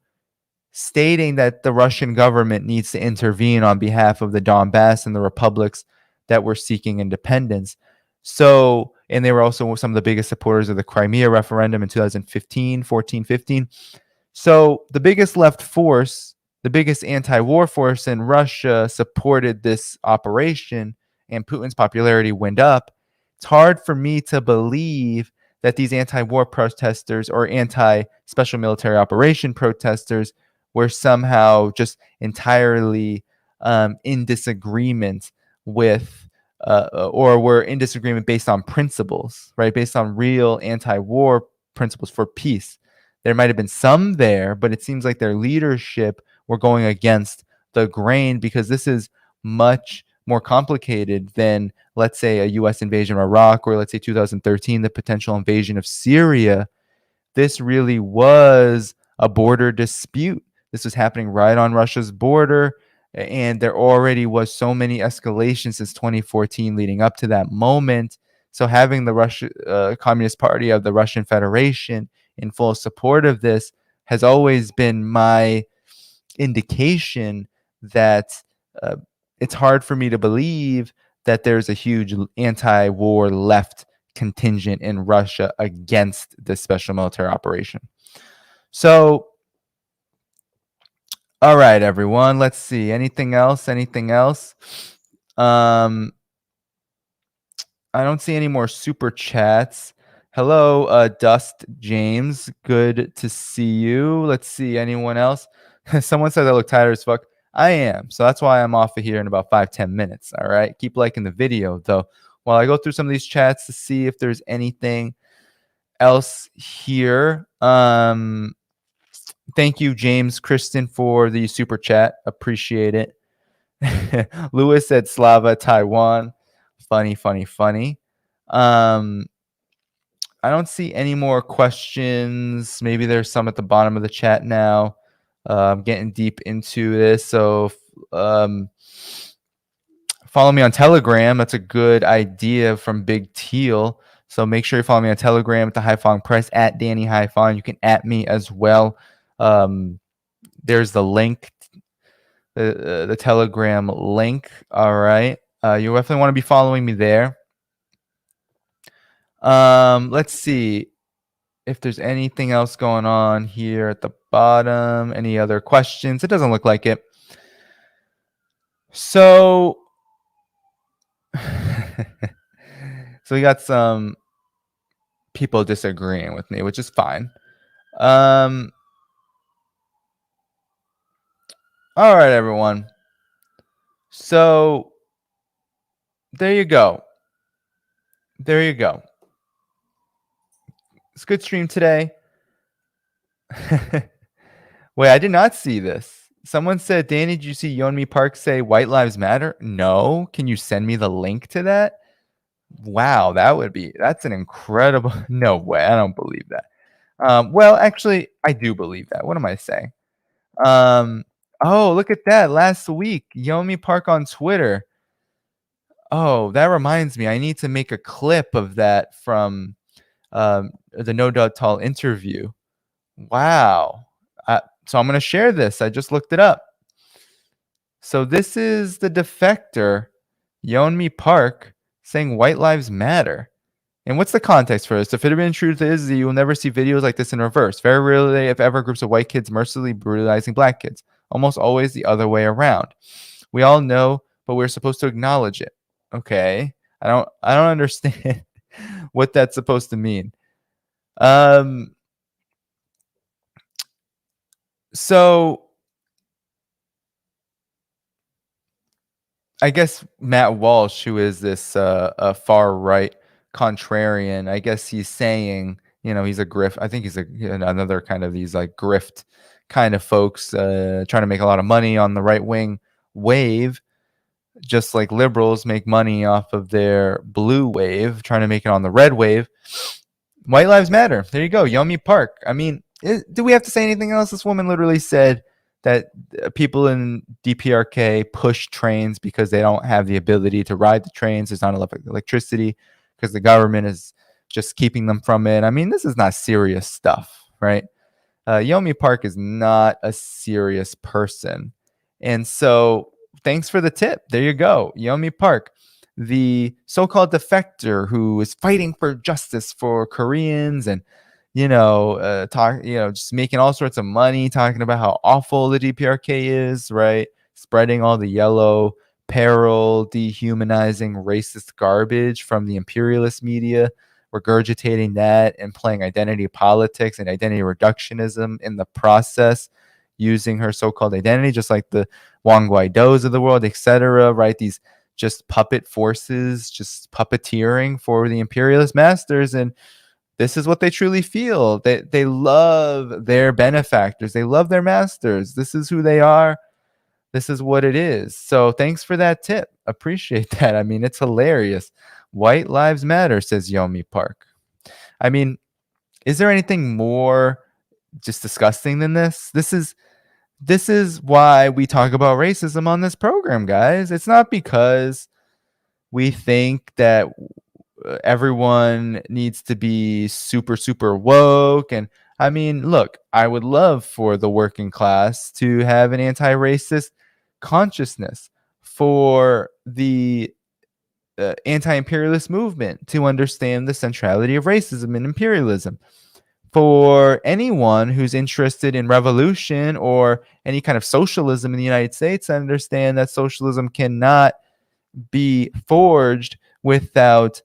stating that the Russian government needs to intervene on behalf of the Donbass and the republics that were seeking independence. So, and they were also some of the biggest supporters of the Crimea referendum in 2015, 14, 15. So the biggest left force, the biggest anti-war force in Russia supported this operation, and Putin's popularity went up. It's hard for me to believe that these anti-war protesters or anti-special military operation protesters were somehow just entirely in disagreement with or were in disagreement based on principles, right? Based on real anti-war principles for peace. There might have been some there, but it seems like their leadership were going against the grain, because this is much more complicated than, let's say, a U.S. invasion of Iraq, or let's say 2013, the potential invasion of Syria. This really was a border dispute. This was happening right on Russia's border, and there already was so many escalations since 2014 leading up to that moment. So having the Communist Party of the Russian Federation in full support of this has always been my indication that it's hard for me to believe that there's a huge anti-war left contingent in Russia against this special military operation. So, all right, everyone, let's see. Anything else? Anything else? I don't see any more super chats. Hello, Dust James. Good to see you. Let's see. Anyone else? Someone said I look tired as fuck. I am. So that's why I'm off of here in about 5-10 minutes. All right. Keep liking the video, though, while I go through some of these chats to see if there's anything else here. Thank you, James Kristen, for the super chat. Appreciate it. Lewis said Slava, Taiwan. Funny, funny, funny. I don't see any more questions. Maybe there's some at the bottom of the chat now. I'm getting deep into this. So follow me on Telegram. That's a good idea from Big Teal. So make sure you follow me on Telegram at the Dhaiphong Press, at Danny Dhaiphong. You can at me as well. There's the link, the Telegram link. All right. You definitely want to be following me there. Let's see if there's anything else going on here at the bottom. Any other questions? It doesn't look like it. So So we got some people disagreeing with me, which is fine. Um, all right, everyone. So there you go. There you go. It's a good stream today. Wait, I did not see this. Someone said, Danny, did you see Yeonmi Park say White Lives Matter? No. Can you send me the link to that? Wow, that's an incredible. No way. I don't believe that. Well, actually, I do believe that. What am I saying? Oh, look at that. Last week, Yeonmi Park on Twitter. Oh, that reminds me. I need to make a clip of that from the No Doubt Tall interview. Wow. So I'm going to share this. I just looked it up. So this is the defector, Yeonmi Park, saying White Lives Matter. And what's the context for this? The fitting truth is that you will never see videos like this in reverse. Very rarely, if ever, groups of white kids mercilessly brutalizing black kids. Almost always the other way around. We all know, but we're supposed to acknowledge it. Okay. I don't understand what that's supposed to mean. So I guess Matt Walsh, who is this a far right contrarian, I guess he's saying, he's a grift. I think he's another kind of these like grift kind of folks trying to make a lot of money on the right wing wave, just like liberals make money off of their blue wave, trying to make it on the red wave. White Lives Matter. There you go. Yeonmi Park. I mean, do we have to say anything else? This woman literally said that people in DPRK push trains because they don't have the ability to ride the trains. There's not enough electricity because the government is just keeping them from it. I mean, this is not serious stuff, right? Yeonmi Park is not a serious person. And so thanks for the tip. There you go. Yeonmi Park, the so-called defector who is fighting for justice for Koreans and just making all sorts of money, talking about how awful the DPRK is, right? Spreading all the yellow, peril, dehumanizing, racist garbage from the imperialist media, regurgitating that and playing identity politics and identity reductionism in the process, using her so-called identity, just like the Wang Guaidos of the world, etc., right? These just puppet forces, just puppeteering for the imperialist masters. And this is what they truly feel. They love their benefactors. They love their masters. This is who they are. This is what it is. So thanks for that tip. Appreciate that. I mean, it's hilarious. White Lives Matter, says Yeonmi Park. I mean, is there anything more just disgusting than this? This is why we talk about racism on this program, guys. It's not because we think that everyone needs to be super, super woke. And I mean, look, I would love for the working class to have an anti-racist consciousness, for the anti-imperialist movement to understand the centrality of racism and imperialism, for anyone who's interested in revolution or any kind of socialism in the United States to understand that socialism cannot be forged without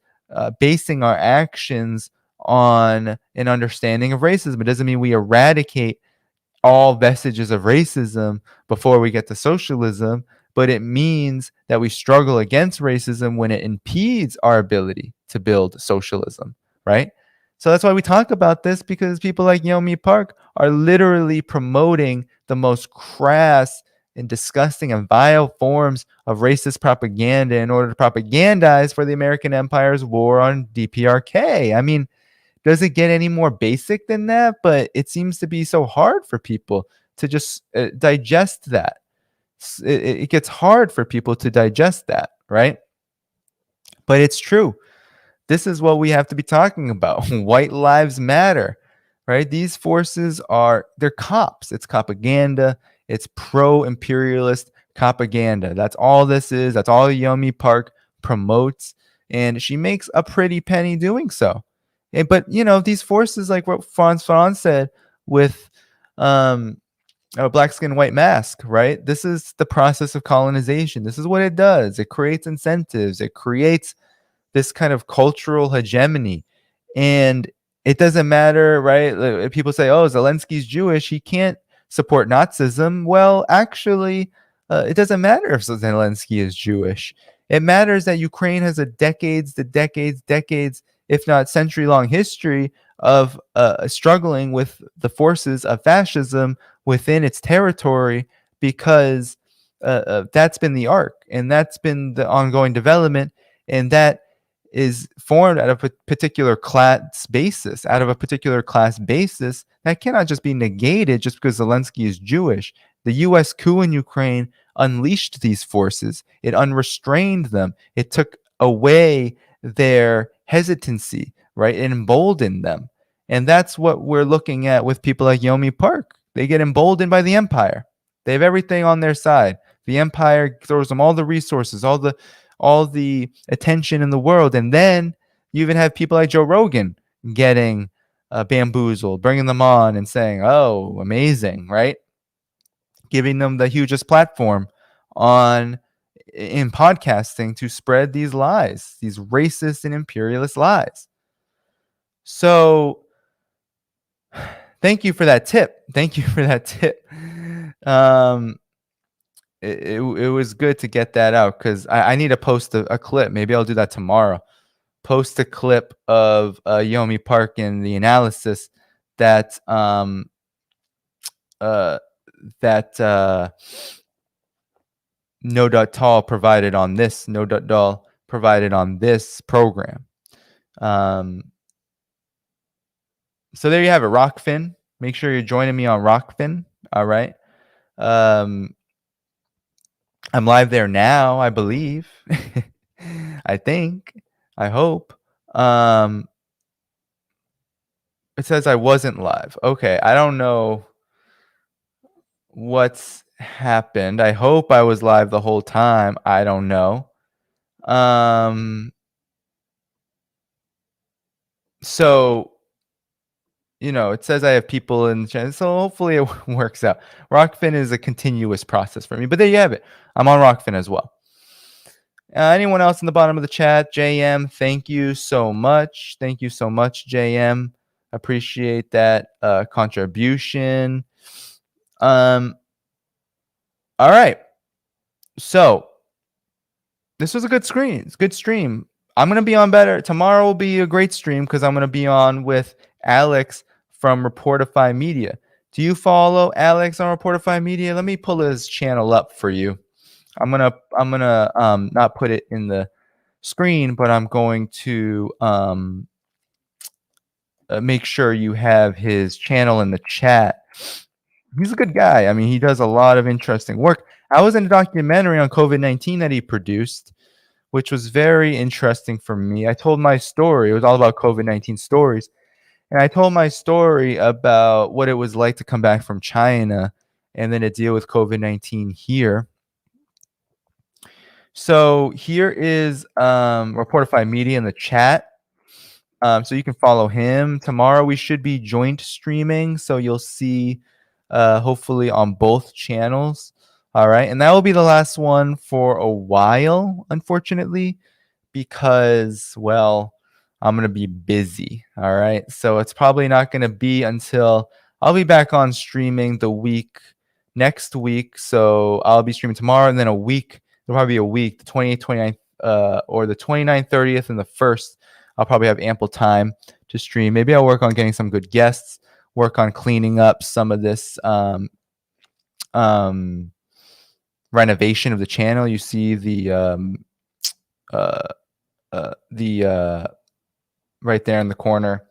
basing our actions on an understanding of racism. It doesn't mean we eradicate all vestiges of racism before we get to socialism, but it means that we struggle against racism when it impedes our ability to build socialism, right? So that's why we talk about this, because people like Yeonmi Park are literally promoting the most crass and disgusting and vile forms of racist propaganda in order to propagandize for the American Empire's war on DPRK. I mean, does it get any more basic than that? But it seems to be so hard for people to just digest that. It gets hard for people to digest that, right? But it's true. This is what we have to be talking about. White Lives Matter, right? These forces they're cops. It's propaganda. It's pro-imperialist propaganda. That's all this is. That's all Yeonmi Park promotes. And she makes a pretty penny doing so. But, these forces, like what Franz said, with a black skin, white mask, right? This is the process of colonization. This is what it does. It creates incentives. It creates this kind of cultural hegemony. And it doesn't matter, right? People say, oh, Zelensky's Jewish. He can't support Nazism. Well, actually, it doesn't matter if Zelensky is Jewish. It matters that Ukraine has a decades, if not century-long history of struggling with the forces of fascism within its territory, because that's been the arc, and that's been the ongoing development, and that is formed out of a particular class basis, that cannot just be negated just because Zelensky is Jewish. The U.S. coup in Ukraine unleashed these forces. It unrestrained them. It took away their hesitancy, right? It emboldened them. And that's what we're looking at with people like Yomi Park. They get emboldened by the empire. They have everything on their side. The empire throws them all the resources, all the attention in the world. And then you even have people like Joe Rogan getting bamboozled, bringing them on and saying, oh, amazing, right? Giving them the hugest platform in podcasting to spread these lies, these racist and imperialist lies. So thank you for that tip. It was good to get that out, because I need to post a clip. Maybe I'll do that tomorrow. Post a clip of Yomi Park and the analysis that No.Tall provided on this. No.Doll provided on this program. So there you have it, Rockfin. Make sure you're joining me on Rockfin. All right. I'm live there now, I believe. I think. I hope. It says I wasn't live. Okay, I don't know what's happened. I hope I was live the whole time. I don't know. So, it says I have people in the chat, so hopefully it works out. Rockfin is a continuous process for me, but there you have it. I'm on Rockfin as well. Anyone else in the bottom of the chat? JM, thank you so much. Thank you so much, JM. Appreciate that contribution. All right. So this was a good screen. It's a good stream. I'm going to be on better. Tomorrow will be a great stream because I'm going to be on with Alex from Reportify Media. Do you follow Alex on Reportify Media? Let me pull his channel up for you. I'm gonna not put it in the screen, but I'm going to make sure you have his channel in the chat. He's a good guy. I mean, he does a lot of interesting work. I was in a documentary on COVID-19 that he produced, which was very interesting for me. I told my story. It was all about COVID-19 stories. And I told my story about what it was like to come back from China and then to deal with COVID-19 here. So here is Reportify Media in the chat. So you can follow him. Tomorrow we should be joint streaming, so you'll see hopefully on both channels. All right, and that will be the last one for a while, unfortunately, because, well, I'm going to be busy. All right, so it's probably not going to be until I'll be back on streaming next week. So I'll be streaming tomorrow, and then a week. There'll probably be a week, the 28th, 29th, or the 29th, 30th, and the 1st. I'll probably have ample time to stream. Maybe I'll work on getting some good guests, work on cleaning up some of this renovation of the channel. You see the right there in the corner,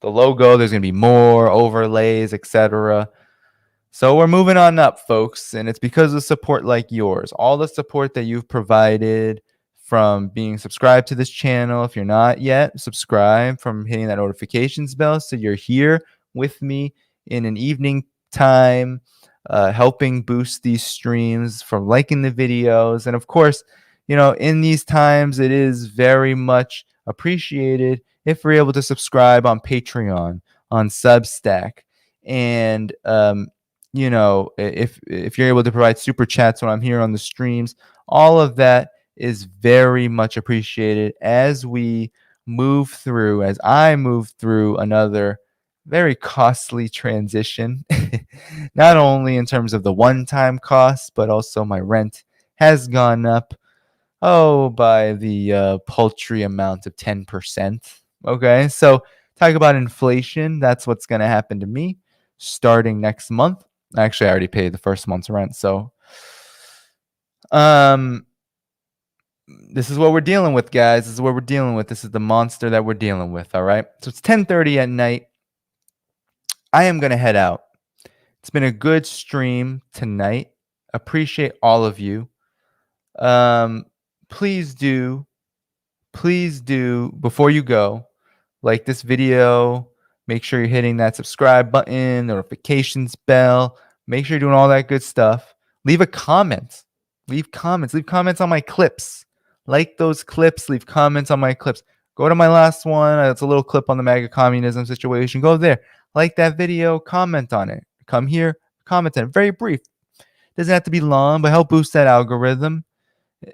the logo. There's going to be more overlays, etc. So we're moving on up, folks, and it's because of support like yours. All the support that you've provided, from being subscribed to this channel, if you're not yet, subscribe, from hitting that notifications bell so you're here with me in an evening time, helping boost these streams, from liking the videos. And of course, in these times, it is very much appreciated if we're able to subscribe on Patreon, on Substack, and you know, if you're able to provide super chats when I'm here on the streams, all of that is very much appreciated as I move through another very costly transition, not only in terms of the one-time costs, but also my rent has gone up, by the paltry amount of 10%. Okay, so talk about inflation. That's what's going to happen to me starting next month. Actually, I already paid the first month's rent, so um, this is what we're dealing with, guys. This is what we're dealing with. This is the monster that we're dealing with. All right, so it's 10:30 at night. I am gonna head out. It's been a good stream tonight. Appreciate all of you. Um, please do before you go, like this video, make sure you're hitting that subscribe button, notifications bell, make sure you're doing all that good stuff. Leave a comment. Leave comments on my clips. Like those clips, leave comments on my clips. Go to my last one. It's a little clip on the MAGA communism situation. Go there. Like that video, comment on it. Come here, comment on it. Very brief. Doesn't have to be long, but help boost that algorithm.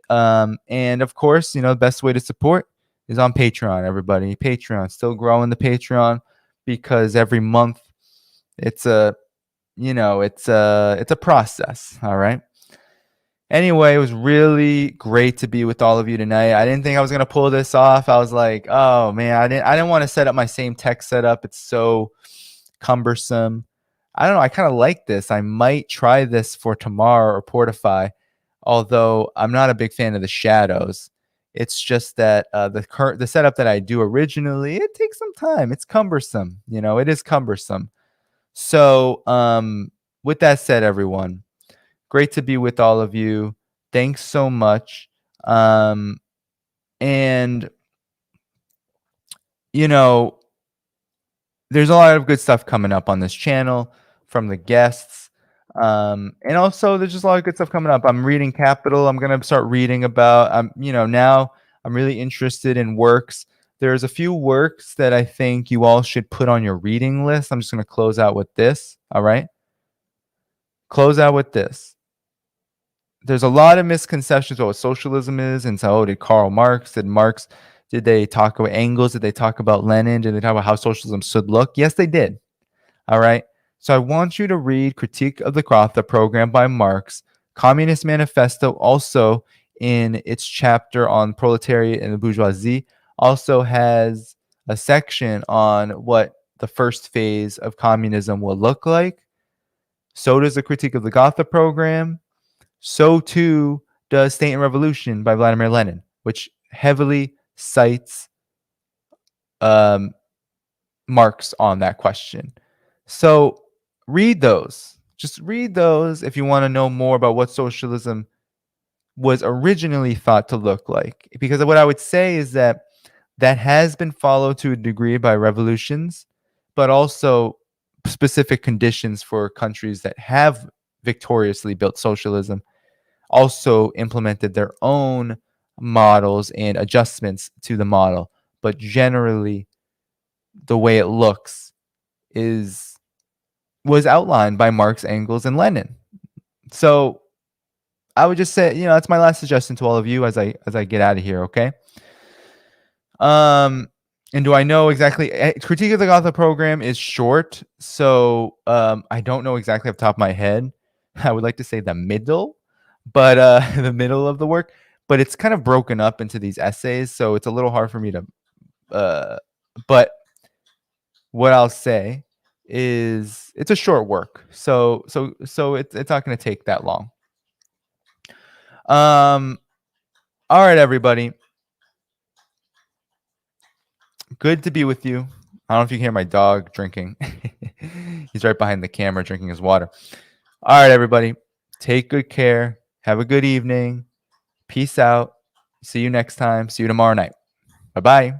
And of course, the best way to support is on Patreon, everybody. Patreon, still growing the Patreon, because every month it's a process. All right. Anyway, it was really great to be with all of you tonight. I didn't think I was gonna pull this off. I was like, oh man, I didn't want to set up my same tech setup. It's so cumbersome. I don't know. I kind of like this. I might try this for tomorrow or Portify, although I'm not a big fan of the shadows. It's just that the setup that I do originally, it takes some time. It's cumbersome. It is cumbersome. So with that said, everyone, great to be with all of you. Thanks so much. And there's a lot of good stuff coming up on this channel from the guests. And also there's just a lot of good stuff coming up. I'm reading Capital. I'm going to start reading about, now I'm really interested in works. There's a few works that I think you all should put on your reading list. I'm just going to close out with this. All right. Close out with this. There's a lot of misconceptions about what socialism is. And so, did Karl Marx? Did they talk about Engels? Did they talk about Lenin? Did they talk about how socialism should look? Yes, they did. All right. So I want you to read Critique of the Gotha Program by Marx, Communist Manifesto, also in its chapter on proletariat and the bourgeoisie, also has a section on what the first phase of communism will look like. So does the Critique of the Gotha Program. So too does State and Revolution by Vladimir Lenin, which heavily cites Marx on that question. So read those. Just read those if you want to know more about what socialism was originally thought to look like. Because what I would say is that has been followed to a degree by revolutions, but also specific conditions for countries that have victoriously built socialism also implemented their own models and adjustments to the model. But generally, the way it looks was outlined by Marx, Engels, and Lenin. So I would just say, that's my last suggestion to all of you as I get out of here. Okay. And do I know exactly? Critique of the Gotha Program is short, so I don't know exactly off the top of my head. I would like to say the middle, but the middle of the work. But it's kind of broken up into these essays, so it's a little hard for me to. But what I'll say is it's a short work, so it's not going to take that long. All right, everybody. Good to be with you. I don't know if you can hear my dog drinking. He's right behind the camera drinking his water. All right, everybody. Take good care. Have a good evening. Peace out. See you next time. See you tomorrow night. Bye-bye.